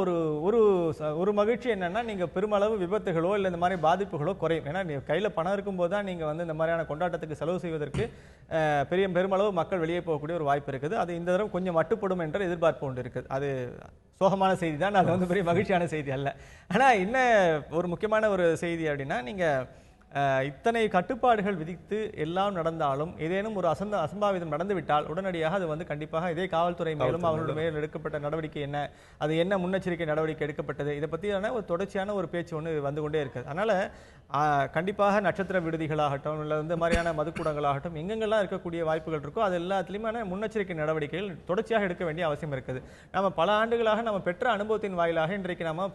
ஒரு மகிழ்ச்சி என்னென்னா, நீங்கள் பெருமளவு விபத்துகளோ இல்லை இந்த மாதிரி பாதிப்புகளோ குறையும். ஏன்னா நீங்கள் கையில் பணம் இருக்கும்போது தான் நீங்கள் வந்து இந்த மாதிரியான கொண்டாட்டத்துக்கு செலவு செய்வதற்கு பெருமளவு மக்கள் வெளியே போகக்கூடிய ஒரு வாய்ப்பு இருக்குது. அது இந்த தரம் கொஞ்சம் மட்டுப்படும் என்ற எதிர்பார்ப்பு ஒன்று இருக்குது. அது சோகமான செய்தி தான், அது வந்து பெரிய மகிழ்ச்சியான செய்தி அல்ல. ஆனால் என்ன ஒரு முக்கியமான ஒரு செய்தி அப்படின்னா, நீங்கள் இத்தனை கட்டுப்பாடுகள் விதித்து எல்லாம் நடந்தாலும் ஏதேனும் ஒரு அசம்பாவிதம் நடந்துவிட்டால் உடனடியாக அது வந்து கண்டிப்பாக இதே காவல்துறை மேலும் அவர்களுடைய மேல் எடுக்கப்பட்ட நடவடிக்கை என்ன, அது என்ன முன்னெச்சரிக்கை நடவடிக்கை எடுக்கப்பட்டது, இதை பற்றியான ஒரு தொடர்ச்சியான ஒரு பேச்சு ஒன்று வந்து கொண்டே இருக்குது. அதனால் கண்டிப்பாக நட்சத்திர விடுதிகளாகட்டும் இல்லை இந்த மாதிரியான மதுக்கூடங்களாகட்டும் எங்கெங்கெல்லாம் இருக்கக்கூடிய வாய்ப்புகள் இருக்கோ அது எல்லாத்துலேயுமே முன்னெச்சரிக்கை நடவடிக்கைகள் தொடர்ச்சியாக எடுக்க வேண்டிய அவசியம் இருக்குது. நம்ம பல ஆண்டுகளாக நம்ம பெற்ற அனுபவத்தின் வாயிலாக இன்றைக்கு நம்ம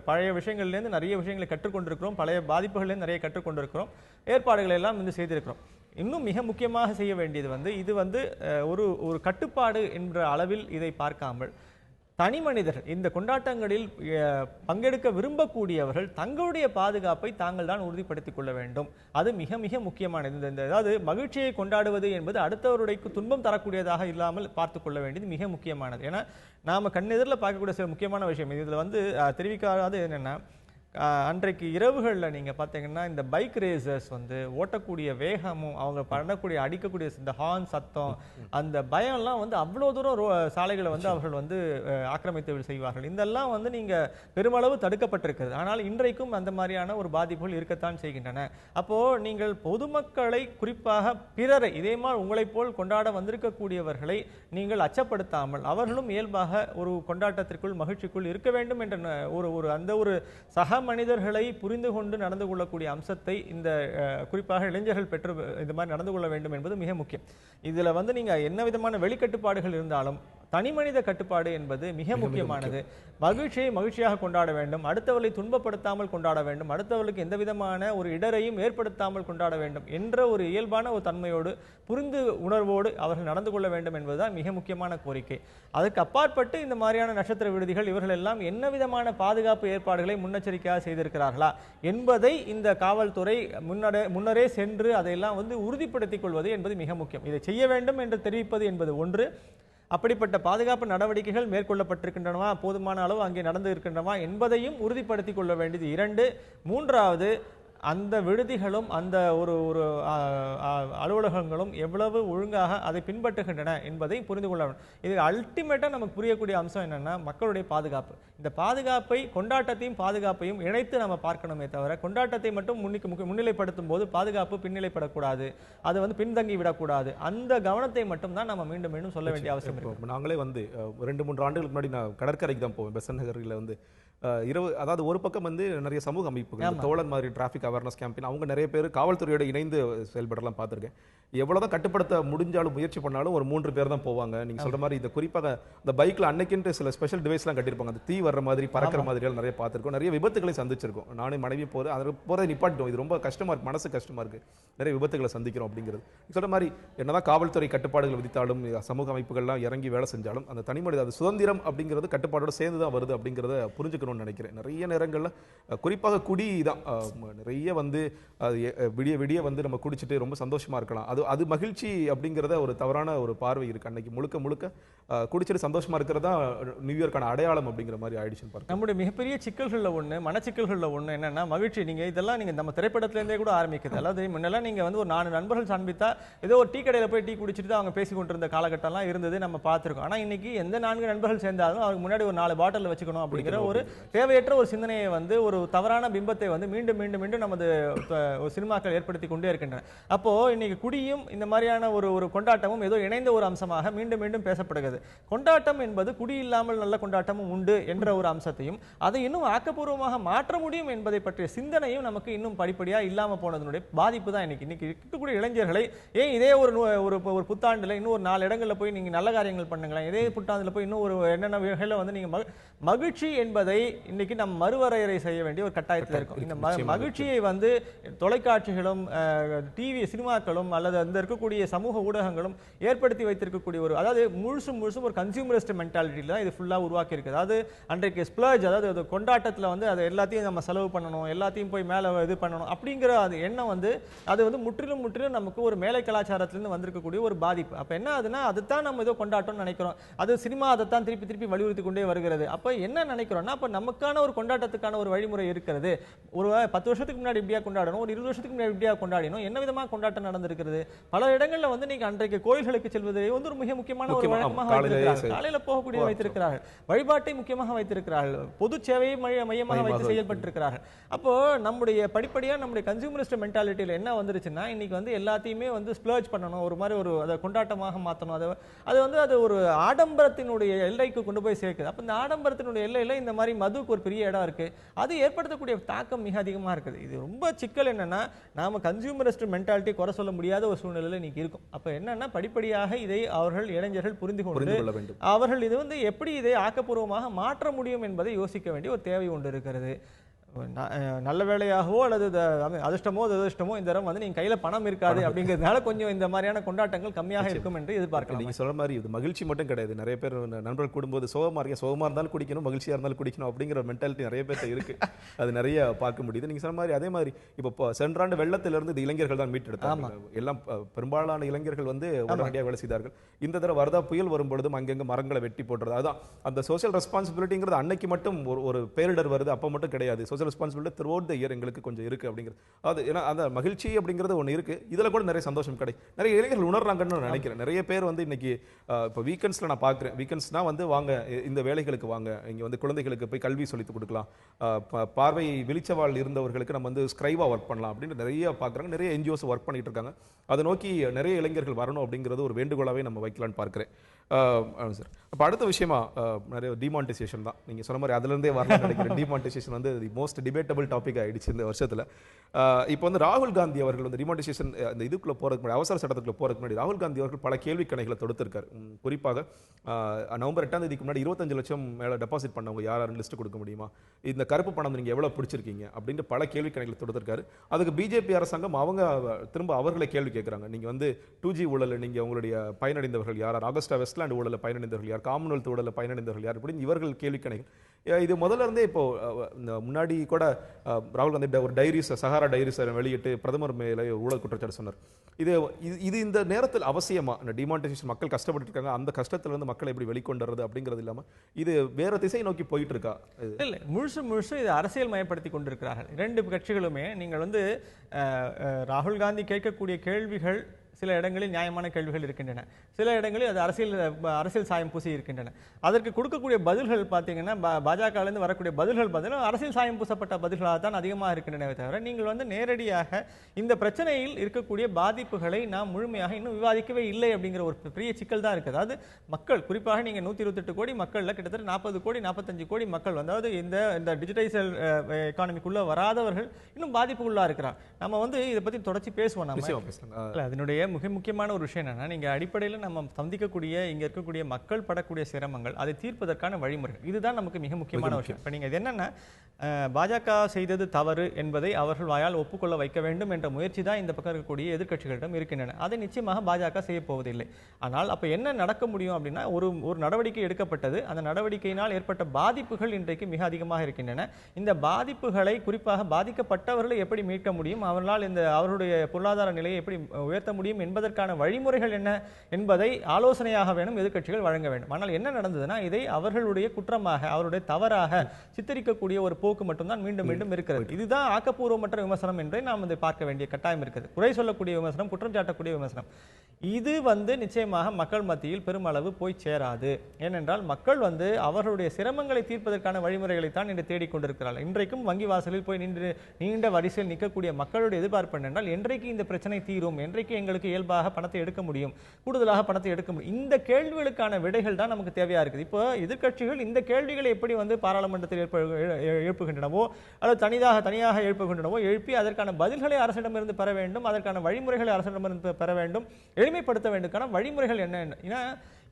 பழைய விஷயங்கள்லேருந்து நிறைய விஷயங்களை கற்றுக்கொண்டிருக்கிறோம், பழைய பாதிப்புகள்லேருந்து நிறைய கற்றுக்கொண்டிருக்கிறோம், ஏற்பாடுகளை எல்லாம் வந்து செய்திருக்கிறோம். இன்னும் மிக முக்கியமாக செய்ய வேண்டியது வந்து இது வந்து ஒரு கட்டுப்பாடு என்ற அளவில் இதை பார்க்காமல் தனி மனிதர்கள் இந்த கொண்டாட்டங்களில் பங்கெடுக்க விரும்பக்கூடியவர்கள் தங்களுடைய பாதுகாப்பை தாங்கள் தான் உறுதிப்படுத்திக் கொள்ள வேண்டும். அது மிக மிக முக்கியமானது. அதாவது மகிழ்ச்சியை கொண்டாடுவது என்பது அடுத்தவருடைய துன்பம் தரக்கூடியதாக இல்லாமல் பார்த்து கொள்ள வேண்டியது மிக முக்கியமானது. ஏன்னா நாம் கண்ணெதிரில் பார்க்கக்கூடிய சில முக்கியமான விஷயம் இதில் வந்து தெரிவிக்காது என்னென்னா, அன்றைக்கு இரவுகளில் நீங்கள் பார்த்தீங்கன்னா இந்த பைக் ரேசர்ஸ் வந்து ஓட்டக்கூடிய வேகமும் அவங்க பண்ணக்கூடிய அடிக்கக்கூடிய இந்த ஹார்ன் சத்தம் அந்த பயம்லாம் வந்து அவ்வளோ தூரம் சாலைகளை வந்து அவர்கள் வந்து ஆக்கிரமித்து செய்வார்கள். இதெல்லாம் வந்து நீங்கள் பெருமளவு தடுக்கப்பட்டிருக்கிறது. ஆனால் இன்றைக்கும் அந்த மாதிரியான ஒரு பாதிப்புகள் இருக்கத்தான் செய்கின்றன. அப்போது நீங்கள் பொதுமக்களை குறிப்பாக பிறரை இதே மாதிரி உங்களைப் போல் கொண்டாட வந்திருக்கக்கூடியவர்களை நீங்கள் அச்சப்படுத்தாமல் அவர்களும் இயல்பாக ஒரு கொண்டாட்டத்திற்குள் மகிழ்ச்சிக்குள் இருக்க வேண்டும் என்ற ஒரு சக மனிதர்களை புரிந்து கொண்டு நடந்து கொள்ளக்கூடிய அம்சத்தை இந்த குறிப்பாக இளைஞர்கள் பெற்று இந்த மாதிரி நடந்து கொள்ள வேண்டும் என்பது மிக முக்கியம். இதுல வந்து நீங்க என்ன விதமான வெளிக்கட்டுப்பாடுகள் இருந்தாலும் தனி மனித கட்டுப்பாடு என்பது மிக முக்கியமானது. மகிழ்ச்சியை மகிழ்ச்சியாக கொண்டாட வேண்டும், அடுத்தவர்களை துன்பப்படுத்தாமல் கொண்டாட வேண்டும், அடுத்தவர்களுக்கு எந்த விதமான ஒரு இடரையும் ஏற்படுத்தாமல் கொண்டாட வேண்டும் என்ற ஒரு இயல்பான ஒரு தன்மையோடு புரிந்து உணர்வோடு அவர்கள் நடந்து கொள்ள வேண்டும் என்பதுதான் மிக முக்கியமான கோரிக்கை. அதற்கு அப்பாற்பட்டு இந்த மாதிரியான நட்சத்திர விடுதிகள் இவர்கள் எல்லாம் என்ன விதமான பாதுகாப்பு ஏற்பாடுகளை முன்னெச்சரிக்கையாக செய்திருக்கிறார்களா என்பதை இந்த காவல்துறை முன்னரே சென்று அதையெல்லாம் வந்து உறுதிப்படுத்திக் கொள்வது என்பது மிக முக்கியம். இதை செய்ய வேண்டும் என்று தெரிவிப்பது என்பது ஒன்று, அப்படிப்பட்ட பாதுகாப்பு நடவடிக்கைகள் மேற்கொள்ளப்பட்டிருக்கின்றனவா, போதுமான அளவு அங்கே நடந்து இருக்கின்றனவா என்பதையும் உறுதிப்படுத்திக் கொள்ள வேண்டியது 2. 3வது, அந்த விடுதிகளும் அந்த ஒரு அலுவலகங்களும் எவ்வளவு ஒழுங்காக அதை பின்பற்றுகின்றன என்பதை புரிந்து கொள்ள வேண்டும். இது அல்டிமேட்டாக நமக்கு புரியக்கூடிய அம்சம் என்னன்னா மக்களுடைய பாதுகாப்பு. இந்த பாதுகாப்பை கொண்டாட்டத்தையும் பாதுகாப்பையும் இணைத்து நம்ம பார்க்கணுமே தவிர கொண்டாட்டத்தை மட்டும் முன்னிலைப்படுத்தும் போது பாதுகாப்பு பின்னிலைப்படக்கூடாது, அது வந்து பின்தங்கி விடக்கூடாது. அந்த கவனத்தை மட்டும் தான் நம்ம மீண்டும் மீண்டும் சொல்ல வேண்டிய அவசியம் இருக்கு. நாங்களே வந்து 2-3 ஆண்டுகளுக்கு முன்னாடி நான் கடற்கரைக்கு தான் போவேன், பெசன்ட் நகரில் வந்து அதாவது ஒரு பக்கம் வந்து நிறைய சமூக அமைப்புகள் தோழன் மாதிரி டிராஃபிக் அவேர்னஸ் கேம்பெயின் அவங்க நிறைய பேர் காவல்துறையோட இணைந்து செயல்படலாம் பார்த்துருக்கேன். எவ்வளோதான் கட்டுப்படுத்த முடிஞ்சாலும் முயற்சி பண்ணாலும் ஒரு 3 பேர் தான் போவாங்க. நீங்கள் சொல்கிற மாதிரி இந்த குறிப்பாக இந்த பைக்கில் அன்னைக்குன்ட்டு சில ஸ்பெஷல் டிவைஸ்லாம் கட்டியிருப்பாங்க, அந்த தீ வர்ற மாதிரி பறக்கிற மாதிரியால் நிறைய பார்த்துருக்கோம், நிறைய விபத்துகளை சந்திச்சிருக்கோம். நானும் மனைவி அதில் போகிறத நிப்பாட்டிட்டோம், இது ரொம்ப கஷ்டமாக இருக்குது, மனசு கஷ்டமாக இருக்குது, நிறைய விபத்துகளை சந்திக்கிறோம் அப்படிங்கிறது. சொல்கிற மாதிரி என்னதான் காவல்துறை கட்டுப்பாடுகள் விதித்தாலும் சமூக அமைப்புகள்லாம் இறங்கி வேலை செஞ்சாலும் அந்த தனிமனித அது சுதந்திரம் அப்படிங்கிறது கட்டுப்பாடோடு சேர்ந்து தான் வருது அப்படிங்கிறத புரிஞ்சுக்கணும் நினைக்கிறேன். நிறைய நேரங்களில் குறிப்பாக குடி தான் நிறைய வந்து விடிய விடிய வந்து நம்ம குடிச்சிட்டு ரொம்ப சந்தோஷமா இருக்கலாம், அது மகிழ்ச்சி அப்படிங்கிறத ஒரு தவறான ஒரு பார்வை இருக்கு. அன்னைக்கு முழுக்க முழுக்க குடிச்சிட்டு சந்தோஷமா இருக்கிறதா நியூ இயர்க்கான அடையாளம் அப்படிங்கிற மாதிரி ஆயிடுச்சுன்னு பாருங்க. நம்முடைய மிகப்பெரிய சிக்கல்களில் ஒன்று, மனச்சிக்கல்களில் ஒன்று என்னன்னா மகிழ்ச்சி. இதெல்லாம் நம்ம திரைப்படத்திலேருந்தே கூட ஆரம்பிக்குது. அதாவது முன்னெல்லாம் நீங்கள் வந்து ஒரு 4 நண்பர்கள் சந்தித்தா ஏதோ ஒரு டீ கடையில் போய் டீ குடிச்சிட்டு அவங்க பேசி கொண்டிருந்த காலகட்டம்லாம் இருந்தது நம்ம பார்த்துருக்கோம். ஆனால் இன்னைக்கு எந்த 4 நண்பர்கள் சேர்ந்தாலும் அவருக்கு முன்னாடி ஒரு 4 பாட்டில் வச்சுக்கணும் அப்படிங்கிற ஒரு தேவையற்ற ஒரு சிந்தனையை வந்து ஒரு தவறான பிம்பத்தை வந்து மீண்டும் மீண்டும் மீண்டும் நமது சினிமாக்கள் ஏற்படுத்தி கொண்டே இருக்கின்றன. அப்போ இன்னைக்கு குடியும் இந்த மாதிரியான ஒரு கொண்டாட்டமும் ஏதோ இணைந்த ஒரு அம்சமாக மீண்டும் மீண்டும் பேசப்படுகிறது. கொண்டாட்டம் என்பது குடி இல்லாமல் நல்ல கொண்டாட்டமும் உண்டு என்ற ஒரு அம்சத்தையும் அதை இன்னும் ஆக்கப்பூர்வமாக மாற்ற முடியும் என்பதை பற்றிய சிந்தனையும் நமக்கு இன்னும் படிப்படியா இல்லாம போனதனுடைய பாதிப்பு தான் இன்னைக்கு இருக்கக்கூடிய இளைஞர்களை ஏன் இதே ஒரு புத்தாண்டுல இன்னும் ஒரு 4 இடங்கள்ல போய் நீங்க நல்ல காரியங்கள் பண்ணுங்களேன், இதே புத்தாண்டுல போய் இன்னும் ஒரு என்னென்ன வகையில வந்து நீங்க மகிழ்ச்சி என்பதை இன்னைக்கு நம்ம மறுவரையறை செய்ய வேண்டிய ஒரு கட்டாயத்தில் இருக்கும். இந்த மகிழ்ச்சியை வந்து தொலைக்காட்சிகளும் டிவி சினிமாக்களும் அல்லது அந்த இருக்கக்கூடிய சமூக ஊடகங்களும் ஏற்படுத்தி வைத்திருக்கக்கூடிய அதாவது முழுசும் ஒரு கன்சியூமரிஸ்ட் மென்டாலிட்டியில தான் இது ஃபுல்லா உருவாக்கி இருக்கு. அதாவது அன்றைக்கு ஸ்ப்ளர்ஜ், அதாவது கொண்டாட்டத்தில் வந்து அதை எல்லாத்தையும் நம்ம செலவு பண்ணணும், எல்லாத்தையும் போய் மேலே இது பண்ணணும் அப்படிங்கிற அது எண்ணம் வந்து அது வந்து முற்றிலும் நமக்கு ஒரு மேலை கலாச்சாரத்திலிருந்து வந்திருக்கக்கூடிய ஒரு பாதிப்பு. அப்போ என்ன ஆகுதுன்னா அதுதான் நம்ம ஏதோ கொண்டாட்டம்னு நினைக்கிறோம், அது சினிமா அதைத்தான் திருப்பி வலியுறுத்தி கொண்டே வருகிறது. அப்போ என்ன நினைக்கிறோம்னா அப்போ நமக்கான ஒரு கொண்டாட்டத்துக்கான ஒரு வழிமுறை இருக்கிறது. ஒரு 10 வருஷத்துக்கு முன்னாடி இப்படியா கொண்டாடணும், ஒரு 20 வருஷத்துக்கு முன்னாடி இப்படியா கொண்டாடணும், என்ன விதமாக கொண்டாட்டம் நடந்திருக்கிறது. பல இடங்கள்ல வந்து நீங்க அன்றைக்கு கோயில்களுக்கு செல்வதே வந்து ஒரு மிக முக்கியமான ஒரு வழக்கமாக வைத்திருக்கிறார்கள். காலையில போகக்கூடிய வைத்திருக்கிறார்கள், வழிபாட்டை முக்கியமாக வைத்திருக்கிறார்கள், பொது சேவையை மையமாக வைத்து செயல்பட்டிருக்கிறார்கள். அப்போ நம்முடைய படிப்படியா நம்முடைய கன்சியூமரிஸ்ட் மென்டாலிட்டியில என்ன வந்துருச்சுன்னா இன்னைக்கு வந்து எல்லாத்தையுமே வந்து ஸ்ப்ளர்ஜ் பண்ணணும், ஒரு மாதிரி அதை கொண்டாட்டமாக மாற்றணும், அது ஒரு ஆடம்பரத்தினுடைய எல்லைக்கு கொண்டு போய் சேர்க்குது. அப்ப இந்த ஆடம்பரத்தினுடைய எல்லையில இந்த மாதிரி மதுக்கு ஒரு பெரிய இடம் இருக்கு, அது ஏற்படுத்தக்கூடிய தாக்கம் மிக அதிகமா இருக்குது. இது ரொம்ப சிக்கல் என்னன்னா நாம கன்சியூமரிஸ்ட் மென்டாலிட்டி குறை சொல்ல முடியாத ஒரு சூழ்நிலையில இன்னைக்கு இருக்கும். அப்ப என்னன்னா படிப்படியாக இதை இளைஞர்கள் புரிந்து கொண்டு அவர்கள் இது வந்து எப்படி இதை ஆக்கப்பூர்வமாக மாற்ற முடியும் என்பதை யோசிக்க வேண்டிய ஒரு தேவை ஒன்று இருக்கிறது. நல்ல வேலையாகவோ அல்லது அதிர்ஷ்டமோ துரதிர்ஷ்டமோ இந்த தரம் வந்து நீங்க கையில பணம் இருக்காது அப்படிங்கிறதுனால கொஞ்சம் இந்த மாதிரியான கொண்டாட்டங்கள் கம்மியாக இருக்கும் என்று எதிர்பார்க்கலாம். நீங்க சொல்ற மாதிரி இது மகிழ்ச்சி மட்டும் கிடையாது. நிறைய பேர் நண்பர்கள் கூடும்போது சோகமா இருந்தாலும் குடிக்கணும், மகிழ்ச்சியா இருந்தாலும் குடிக்கணும் அப்படிங்கிற ஒரு மென்டாலிட்டி நிறைய பேர்ட்ட இருக்கு. அது நிறைய பார்க்க முடியுது. நீங்க சொன்ன மாதிரி அதே மாதிரி இப்போ சென்றாண்டு வெள்ளத்திலிருந்து இந்த இளைஞர்கள் தான் மீட்டெடுத்தாங்க. எல்லாம் பெரும்பாலான இளைஞர்கள் வந்து உடனடியாக வேலை செய்தார்கள். இந்த தடவை வரதா புயல் வரும்பொழுதும் அங்கங்க மரங்களை வெட்டி போடுறது, அதான் அந்த சோசியல் ரெஸ்பான்சிபிலிட்டிங்கிறது அன்னைக்கு மட்டும் ஒரு பேரிடர் வருது அப்ப மட்டும் கிடையாது. Social responsibility throughout the year எங்களுக்கு கொஞ்சம் இருக்கு அப்படிங்கிறது. அது ஏன்னா அந்த மகிழ்ச்சி அப்படிங்கிறது ஒன்று இருக்கு. இதுல கூட நிறைய சந்தோஷம் கிடைக்கும். நிறைய இளைஞர்கள் உணர்றாங்கன்னு நான் நினைக்கிறேன். நிறைய பேர் வந்து இன்னைக்கு இப்போ வீக்கெண்ட்ஸ்ல நான் பார்க்குறேன், வீக்கெண்ட்ஸ்னா வந்து வாங்க இந்த வேலைகளுக்கு வாங்க, இங்க வந்து குழந்தைகளுக்கு போய் கல்வி சொல்லித்து கொடுக்கலாம், பார்வை வெளிச்சவாள் இருந்தவர்களுக்கு நம்ம வந்து ஸ்கிரைவா ஒர்க் பண்ணலாம் அப்படின்னு நிறைய பார்க்குறாங்க. நிறைய என்ஜிஓஸ் ஒர்க் பண்ணிட்டு இருக்காங்க. அதை நோக்கி நிறைய இளைஞர்கள் வரணும் அப்படிங்கிறது ஒரு வேண்டுகோளாவே நம்ம வைக்கலான்னு பார்க்கிறேன். சார் அப்போ அடுத்த விஷயமா நிறைய டிமானிட்டைசேஷன் தான். நீங்கள் சொன்ன மாதிரி அதுலேருந்தே வரலாம்னு நினைக்கிறேன். டிமானிட்டைசேஷன் வந்து தி மோஸ்ட் டிபேட்டபிள் டாபிக் ஆகிடுச்சு இந்த வருஷத்தில். இப்போ வந்து ராகுல் காந்தி அவர்கள் வந்து டிமானிட்டைசேஷன் இந்த இதுக்குள்ளே போகிறதுக்கு முன்னாடி, அவசர சட்டத்துக்குள்ளே போகிறதுக்கு முன்னாடி ராகுல் காந்தி அவர்கள் பல கேள்வி கணைகளை தொடுத்திருக்காரு. குறிப்பாக நவம்பர் 8ஆம் தேதிக்கு முன்னாடி 25 லட்சம் மேலே டெபாசிட் பண்ணவங்க யாரும் லிஸ்ட் கொடுக்க முடியுமா, இந்த கருப்பு பணம் நீங்கள் எவ்வளோ பிடிச்சிருக்கீங்க அப்படின்ட்டு பல கேள்வி கணைகளை தொடுத்திருக்காரு. அதுக்கு பிஜேபி அரசாங்கம் அவங்க திரும்ப அவர்களை கேள்வி கேட்குறாங்க. நீங்கள் வந்து 2G ஊழல் நீங்கள் உங்களுடைய பயனடைந்தவர்கள் யார், ஆகஸ்டா வெஸ்ட்லேண்ட் ஊழலில் பயனடைந்தவர்கள் யார், காமன்வெல்த் ஊழலில் பயனடைந்தவர்கள் யார் அப்படின்னு இவர்கள் கேள்வி கணைகள். இது முதல்ல இருந்தே இப்போ முன்னாடி கூட ராகுல் காந்தி ஒரு டைரிஸ், சஹாரா டைரிஸ் வெளியிட்டு பிரதமர் மேலே ஊழல் குற்றச்சாட்டு சொன்னார். இது இந்த நேரத்தில் அவசியமா? இந்த டிமானிட்டைசேஷன் மக்கள் கஷ்டப்பட்டு இருக்காங்க, அந்த கஷ்டத்துல இருந்து மக்களை எப்படி வெளிக்கொண்டுறது அப்படிங்கிறது இல்லாம இது வேற திசை நோக்கி போயிட்டு இருக்கா? இல்லை, முழுசு இது அரசியல் மயப்படுத்தி கொண்டிருக்கிறார்கள் 2 கட்சிகளுமே. நீங்கள் வந்து ராகுல் காந்தி கேட்கக்கூடிய கேள்விகள் சில இடங்களில் நியாயமான கேள்விகள் இருக்கின்றன, சில இடங்களில் அது அரசியல் சாயம் பூசி இருக்கின்றன. அதற்கு கொடுக்கக்கூடிய பதில்கள் பார்த்தீங்கன்னா பாஜகவிலிருந்து வரக்கூடிய பதில்கள் பார்த்தீங்கன்னா அரசியல் சாயம் பூசப்பட்ட பதில்களாக தான் அதிகமாக இருக்கின்றனவே தவிர நீங்கள் வந்து நேரடியாக இந்த பிரச்சனையில் இருக்கக்கூடிய பாதிப்புகளை நாம் முழுமையாக இன்னும் விவாதிக்கவே இல்லை அப்படிங்கிற ஒரு பெரிய சிக்கல் தான் இருக்குது. அதாவது மக்கள் குறிப்பாக நீங்கள் 128 கோடி மக்களில் கிட்டத்தட்ட 40 கோடி 45 கோடி மக்கள் வந்து அதாவது இந்த டிஜிட்டலைசல் எக்கானமிக்குள்ளே வராதவர்கள் இன்னும் பாதிப்புக்குள்ளாக இருக்கிறார். நம்ம வந்து இதை பற்றி தொடர்ச்சி பேசுவோம். நம்ம அதனுடைய மிக முக்கியமான ஒரு விஷயம் என்னன்னா, நீங்க அடிப்படையில் நம்ம சந்திக்கக்கூடிய இங்க இருக்கக்கூடிய மக்கள் படக்கூடிய சிரமங்கள் அதை தீர்ப்பதற்கான வழிமுறைகள், இதுதான் நமக்கு மிக முக்கியமான விஷயம். இப்போ நீங்க இது என்னன்னா பாஜக செய்தது தவறு என்பதை அவர்கள் வாயால் ஒப்புக்கொள்ள வைக்க வேண்டும் என்ற முயற்சி தான் இந்த பக்கம் இருக்கக்கூடிய எதிர்க்கட்சிகளிடம் இருக்கின்றன. அதை நிச்சயமாக பாஜக செய்ய போவதில்லை. ஆனால் அப்ப என்ன நடக்க முடியும் அப்படின்னா ஒரு நடவடிக்கை எடுக்கப்பட்டது, அந்த நடவடிக்கையினால் ஏற்பட்ட பாதிப்புகள் இன்றைக்கு மிக அதிகமாக இருக்கின்றன. இந்த பாதிப்புகளை குறிப்பாக பாதிக்கப்பட்டவர்களை எப்படி மீட்க முடியும், அவர்களால் அவருடைய பொருளாதார நிலையை எப்படி உயர்த்த முடியும் என்பதற்கான வழிமுறைகள் என்ன என்பதை ஆலோசனையாக வேணும் எதிர்க்கட்சிகள் வழங்க வேண்டும். ஆனால் என்ன நடந்ததுன்னா இதை அவர்களுடைய குற்றமாக அவருடைய தவறாக சித்தரிக்கக்கூடிய ஒரு போக்கு மட்டும்தான் மீண்டும் மீண்டும் இருக்கிறது. இதுதான் ஆக்கப்பூர்வமற்ற விமர்சனம் என்று நாம் பார்க்க வேண்டிய கட்டாயம் இருக்கிறது. குறை சொல்லக்கூடிய விமர்சனம், குற்றம் சாட்டக்கூடிய விமர்சனம். இது நிச்சயமாக மக்கள் மத்தியில் பெருமளவு போய் சேராது. ஏனென்றால் மக்கள் அவர்களுடைய சிரமங்களை தீர்ப்பதற்கான வழிமுறைகளை தான் இன்று தேடிக்கொண்டிருக்கிறார்கள். இன்றைக்கும் வங்கி வாசலில் போய் நின்று நீண்ட வரிசையில் நிற்கக்கூடிய மக்களுடைய எதிர்பார்ப்பு என்னென்றால், என்றைக்கு இந்த பிரச்சனை தீரும், என்றைக்கு எங்களுக்கு இயல்பாக பணத்தை எடுக்க முடியும், கூடுதலாக பணத்தை எடுக்க முடியும், இந்த கேள்விகளுக்கான விடைகள் தான் நமக்கு தேவையா இருக்குது. இப்போ எதிர்க்கட்சிகள் இந்த கேள்விகளை எப்படி பாராளுமன்றத்தில் எழுப்புகின்றனவோ அல்லது தனியாக எழுப்புகின்றனவோ எழுப்பி அதற்கான பதில்களை அரசிடமிருந்து பெற வேண்டும், அதற்கான வழிமுறைகளை அரசிடமிருந்து பெற வேண்டும், எளிமைப்படுத்த வேண்டும்கான வழிமுறைகள் என்ன.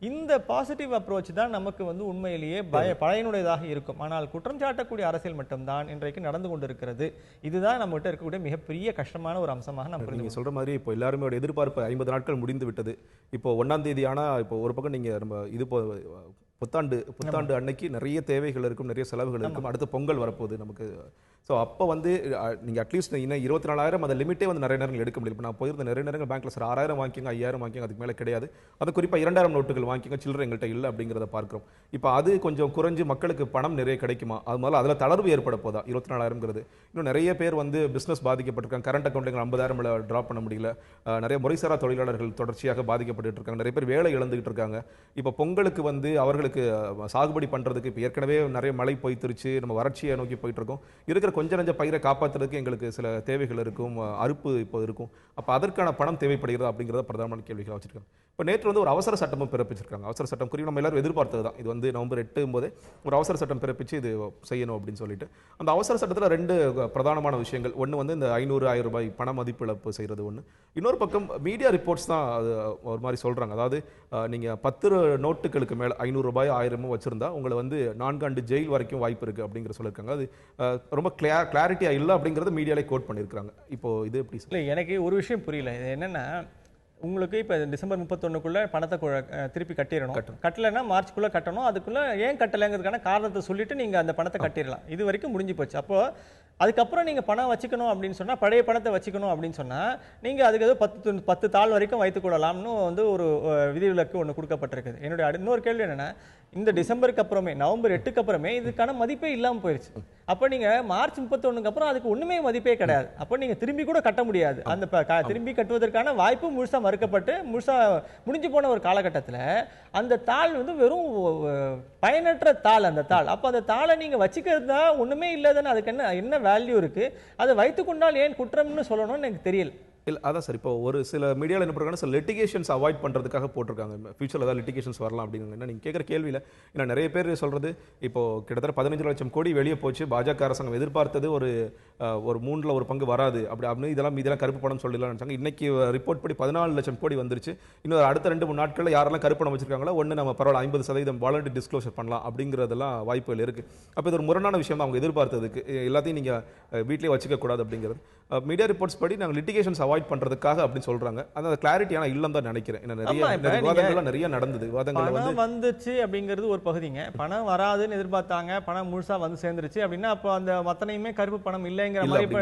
இந்த பாசிட்டிவ் அப்ரோச் தான் நமக்கு உண்மையிலேயே பயனுடையதாக இருக்கும். ஆனால் குற்றம் சாட்டக்கூடிய அரசியல் மட்டும்தான் இன்றைக்கு நடந்து கொண்டிருக்கிறது. இதுதான் நம்ம கிட்ட இருக்கக்கூடிய மிகப்பெரிய கஷ்டமான ஒரு அம்சமாக நம்ம நீங்க சொல்ற மாதிரி இப்போ எல்லாருமே எதிர்பார்ப்பு 50 நாட்கள் முடிந்து விட்டது. இப்போ 1ஆம் தேதி ஆனா இப்போ ஒரு பக்கம் நீங்க நம்ம இது புத்தாண்டு அன்னைக்கு நிறைய தேவைகள் இருக்கும், நிறைய செலவுகள் இருக்கும். அடுத்து பொங்கல் வரப்போகுது நமக்கு. ஸோ அப்போ நீங்கள் அட்லீஸ்ட் இன்னும் 24,000 அந்த லிமிட்டே நிறைய நேரங்கள் எடுக்க முடியும். இப்போ நான் போயிருந்த நிறைய நேரங்கள் பேங்க்கில் சார் 6,000 வாங்கிக்கோங்க, 5,000 வாங்கிக்கோங்க, அதுக்கு மேலே கிடையாது. அது குறிப்பாக 2,000 நோட்டுகள் வாங்கிக்கோங்க, சில்லறை எங்கள்கிட்ட இல்லை அப்படிங்கிறத பார்க்குறோம். இப்போ அது கொஞ்சம் குறைஞ்சு மக்களுக்கு பணம் நிறைய கிடைக்குமா? அது முதல்ல அதில் தளர்வு ஏற்பட போதா 24,000ங்கிறது? இன்னும் நிறைய பேர் பிஸ்னஸ் பாதிக்கப்பட்டிருக்காங்க. கரண்ட் அக்கௌண்ட்டுங்க 50,000 ட்ராப் பண்ண முடியல. நிறைய முறைசாரா தொழிலாளர்கள் தொடர்ச்சியாக பாதிக்கப்பட்டு இருக்காங்க. நிறைய பேர் வேலை இழந்துகிட்டு இருக்காங்க. இப்போ பொங்கலுக்கு அவர்களுக்கு சாகுபடி பண்ணுறதுக்கு இப்போ ஏற்கனவே நிறைய மழை பொய்த்துருச்சு, நம்ம வறட்சியை நோக்கி போயிட்டு இருக்கோம். இருக்கிற கொஞ்சம் நஞ்ச பயிரை காப்பாற்றுறதுக்கு எங்களுக்கு சில தேவைகள் இருக்கும், அறுப்பு இப்போ இருக்கும். அப்போ அதற்கான பணம் தேவைப்படுகிறது அப்படிங்கிறத பிரதானமான கேள்விகளாக வச்சிருக்காங்க. இப்போ நேற்று ஒரு அவசர சட்டமும் பிறப்பிச்சிருக்காங்க. அவசர சட்டம் குறித்து நம்ம எல்லாரும் எதிர்பார்த்தது தான். இது நவம்பர் 8 போதே ஒரு அவசர சட்டம் பிறப்பிச்சு இது செய்யணும் அப்படின்னு சொல்லிட்டு. அந்த அவசர சட்டத்தில் 2 பிரதானமான விஷயங்கள். ஒன்று இந்த 500,000 ரூபாய் பண மதிப்பு இழப்பு செய்கிறது ஒன்று. இன்னொரு பக்கம் மீடியா ரிப்போர்ட்ஸ் தான் அது ஒரு மாதிரி சொல்கிறாங்க. அதாவது நீங்கள் 10 நோட்டுகளுக்கு மேலே 500 ரூபாய் 1000 வச்சிருந்தா உங்களை 4 ஆண்டு ஜெயில் வரைக்கும் வாய்ப்பு இருக்குது அப்படிங்கிற சொல்லியிருக்காங்க. அது ரொம்ப கிளாரிட்டியாக இல்லை அப்படிங்கிறத மீடியாலே கோட் பண்ணியிருக்காங்க. இப்போ இது எப்படி? இல்லை, எனக்கு ஒரு விஷயம் புரியல. இது என்னென்னா, உங்களுக்கு இப்போ டிசம்பர் 31க்குள்ளே பணத்தை திருப்பி கட்டிடணும். கட்டலைன்னா மார்ச்சுக்குள்ளே கட்டணும். அதுக்குள்ளே ஏன் கட்டலைங்கிறதுக்கான காரணத்தை சொல்லிட்டு நீங்கள் அந்த பணத்தை கட்டிடலாம். இது வரைக்கும் முடிஞ்சு போச்சு. அப்போது அதுக்கப்புறம் நீங்கள் பணம் வச்சுக்கணும் அப்படின்னு சொன்னால், பழைய பணத்தை வச்சுக்கணும் அப்படின்னு சொன்னால், நீங்கள் அதுக்கு ஏதோ 10 தாள் வரைக்கும் வைத்துக்கொள்ளலாம்னு ஒரு விதிவிலக்கு ஒன்று கொடுக்கப்பட்டிருக்குது. என்னுடைய இன்னொரு கேள்வி என்னென்னா, இந்த டிசம்பருக்கு அப்புறமே நவம்பர் 8க்கு அப்புறமே இதுக்கான மதிப்பே இல்லாமல் போயிடுச்சு. அப்போ நீங்கள் மார்ச் 31க்கு அப்புறம் அதுக்கு ஒன்றுமே மதிப்பே கிடையாது. அப்போ நீங்கள் திரும்பி கூட கட்ட முடியாது. அந்த திரும்பி கட்டுவதற்கான வாய்ப்பு முழுசாக மறுக்கப்பட்டு முடிஞ்சு போன ஒரு காலகட்டத்தில் அந்த தாள் வெறும் பயனற்ற தாள். அந்த தாள் அப்போ அந்த தாளை நீங்கள் வச்சுக்கிறது தான் ஒன்றுமே இல்லாதுன்னு அதுக்கு என்ன வேல்யூ இருக்குது? அதை வைத்துக்கொண்டால் ஏன் குற்றம்னு சொல்லணும்னு எனக்கு தெரியல. இல்லை, அதான் சார். இப்போ ஒரு சில மீடியாவில் என்ன பண்ணுறாங்கன்னா, சில லிட்டிகேஷன்ஸ் அவாய்ட் பண்ணுறதுக்காக போட்டிருக்காங்க. ஃபியூச்சரில் ஏதாவது லிட்டிகேஷன்ஸ் வரலாம் அப்படின்னு. ஏன்னா நீங்கள் கேட்குற கேள்வியில் ஏன்னா நிறைய பேர் சொல்கிறது, இப்போ கிட்டத்தட்ட 15 லட்சம் கோடி வெளியே போச்சு. பாஜக அரசாங்கம் எதிர்பார்த்தது ஒரு 3ல் 1 பங்கு வராது அப்படின்னு இதெல்லாம் கருப்பு பணம் சொல்லலாம் நினச்சாங்க. இன்னைக்கு ரிப்போர்ட் படி 14 லட்சம் கோடி வந்துருச்சு. இன்னும் அடுத்த 2-3 நாட்களில் யாரெல்லாம் கருப்பு பணம் வச்சிருக்காங்களோ ஒன்று நம்ம பரவாயில்ல 50% வாலண்டரி டிஸ்க்ளோசர் பண்ணலாம் அப்படிங்கிறதெல்லாம் வாய்ப்புகள் இருக்குது. அப்போ இது ஒரு முரணான விஷயம் தான் அவங்க எதிர்பார்த்ததுக்கு. எல்லாத்தையும் நீங்கள் வீட்டிலே வச்சுக்க கூடாது அப்படிங்கிறது. மீடியா ரிப்போர்ட்ஸ் படி நாங்கள் லிட்டிகேஷன்ஸ் அவாய்ட் பண்றதுக்காக அப்படின்னு சொல்றாங்க. அந்த கிளாரிட்டியான இல்லம் தான் நினைக்கிறேன். நிறைய நடந்தது. பணம் வந்துச்சு அப்படிங்கிறது ஒரு பகுதிங்க. பணம் வராதுன்னு எதிர்பார்த்தாங்க, பணம் முழுசா வந்து சேர்ந்துருச்சு அப்படின்னா அப்போ அந்த மத்தனையுமே கருப்பு பணம் இல்லைங்கிற மாதிரி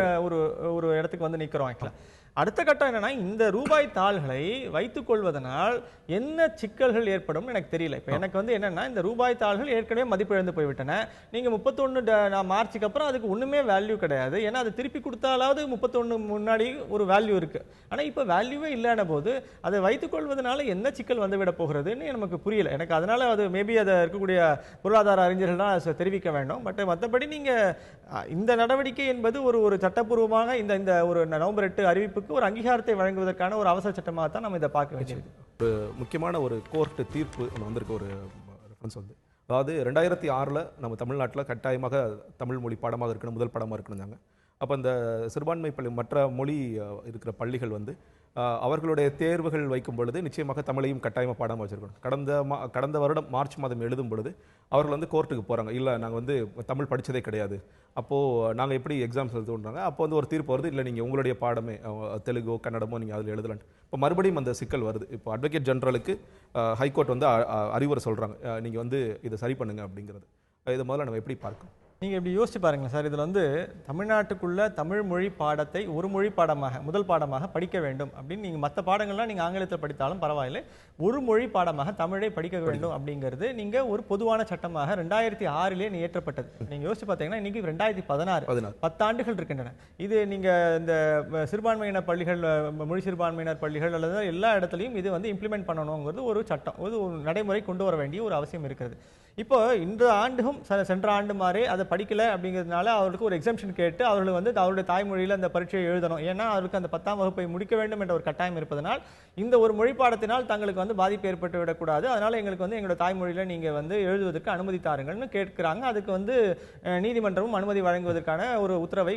ஒரு இடத்துக்கு நிக்கிறோம். அடுத்த கட்டம் என்னன்னா, இந்த ரூபாய் தாள்களை வைத்துக் கொள்வதனால் என்ன சிக்கல்கள் ஏற்படும் எனக்கு தெரியல. இப்போ எனக்கு என்னன்னா, இந்த ரூபாய் தாள்கள் ஏற்கனவே மதிப்பிழந்து போய்விட்டன. நீங்க 31 மார்ச்சுக்கு அப்புறம் அதுக்கு ஒண்ணுமே வேல்யூ கிடையாது. ஏன்னா அது திருப்பி கொடுத்தாலாவது 31 முன்னாடி ஒரு வேல்யூ இருக்கு. ஆனா இப்போ வேல்யூவே இல்லாத போது அதை வைத்துக் கொள்வதனால என்ன சிக்கல் வந்துவிட போகிறதுன்னு நமக்கு புரியல. எனக்கு அதனால அது மேபி அதை இருக்கக்கூடிய பொருளாதார அறிஞர்கள் தான் தெரிவிக்க வேண்டும். பட் மற்றபடி நீங்க இந்த நடவடிக்கை என்பது ஒரு சட்டப்பூர்வமாக இந்த ஒரு நவம்பர் 8 அறிவிப்புக்கு ஒரு அங்கீகாரத்தை வழங்குவதற்கான ஒரு அவசர சட்டமாக தான் நம்ம இதை பார்க்க வேண்டியது. ஒரு முக்கியமான ஒரு கோர்ட் தீர்ப்பு வந்திருக்க ஒரு ரெஃபரன்ஸ் அதாவது 2006 நம்ம தமிழ்நாட்டில் கட்டாயமாக தமிழ் மொழி பாடமாக இருக்கணும், முதல் பாடமாக இருக்கணும்னாங்க. அப்போ அந்த சிறுபான்மை பள்ளி மற்ற மொழி இருக்கிற பள்ளிகள் அவர்களுடைய தேர்வுகள் வைக்கும் பொழுது நிச்சயமாக தமிழையும் கட்டாயமாக பாடமாக வச்சிருக்கணும். கடந்த வருடம் மார்ச் மாதம் எழுதும் பொழுது அவர்கள் கோர்ட்டுக்கு போகிறாங்க. இல்லை, நாங்கள் தமிழ் படித்ததே கிடையாது, அப்போது நாங்கள் எப்படி எக்ஸாம்ஸ் எழுதுன்றாங்க. அப்போ ஒரு தீர்ப்பு வருது, இல்லை நீங்கள் உங்களுடைய பாடமே தெலுங்கோ கன்னடமோ நீங்கள் அதில் எழுதலான்ட்டு. இப்போ மறுபடியும் அந்த சிக்கல் வருது. இப்போ அட்வொகேட் ஜெனரலுக்கு ஹைகோர்ட் அறிவுரை சொல்கிறாங்க, நீங்கள் இதை சரி பண்ணுங்க அப்படிங்கிறது. இதை முதல்ல நம்ம எப்படி பார்க்கணும்? நீங்க இப்படி யோசிச்சு பாருங்களேன் சார். இதுல வந்து தமிழ்நாட்டுக்குள்ள தமிழ் மொழி பாடத்தை ஒரு மொழி பாடமாக முதல் பாடமாக படிக்க வேண்டும் அப்படின்னு நீங்க மற்ற பாடங்கள்லாம் நீங்க ஆங்கிலத்தில் படித்தாலும் பரவாயில்லை, ஒரு மொழி பாடமாக தமிழை படிக்க வேண்டும் அப்படிங்கிறது நீங்க ஒரு பொதுவான சட்டமாக 2006 இயற்றப்பட்டது. நீங்க யோசிச்சு பார்த்தீங்கன்னா இன்னைக்கு 2016 10 ஆண்டுகள் இருக்கின்றன. இது நீங்க இந்த சிறுபான்மையினர் பள்ளிகள், மொழி சிறுபான்மையினர் பள்ளிகள் அல்லது எல்லா இடத்துலையும் இது வந்து இம்ப்ளிமெண்ட் பண்ணணுங்கிறது ஒரு சட்டம், ஒரு நடைமுறை கொண்டு வர வேண்டிய ஒரு அவசியம் இருக்கிறது. இப்போ இந்த ஆண்டும் சென்ற ஆண்டு மாதிரி அதை படிக்கல அப்படிங்கிறதுனால அவருக்கு ஒரு எக்ஸம்ஷன் கேட்டு அவர்கள் வந்து அவருடைய தாய்மொழியில் அந்த பரீட்சையை எழுதணும். ஏன்னா அவருக்கு அந்த 10ஆம் வகுப்பை முடிக்க வேண்டும் என்ற ஒரு கட்டாயம் இருப்பதனால் இந்த ஒரு மொழி பாடத்தினால் தங்களுக்கு வந்து பாதிப்பு ஏற்பட்டு விடக்கூடாது, அதனால எங்களுக்கு வந்து எங்களோட தாய்மொழியில நீங்க வந்து எழுதுவதற்கு அனுமதி தாருங்கள்னு கேட்கிறாங்க. அதுக்கு வந்து நீதிமன்றமும் அனுமதி வழங்குவதற்கான ஒரு உத்தரவை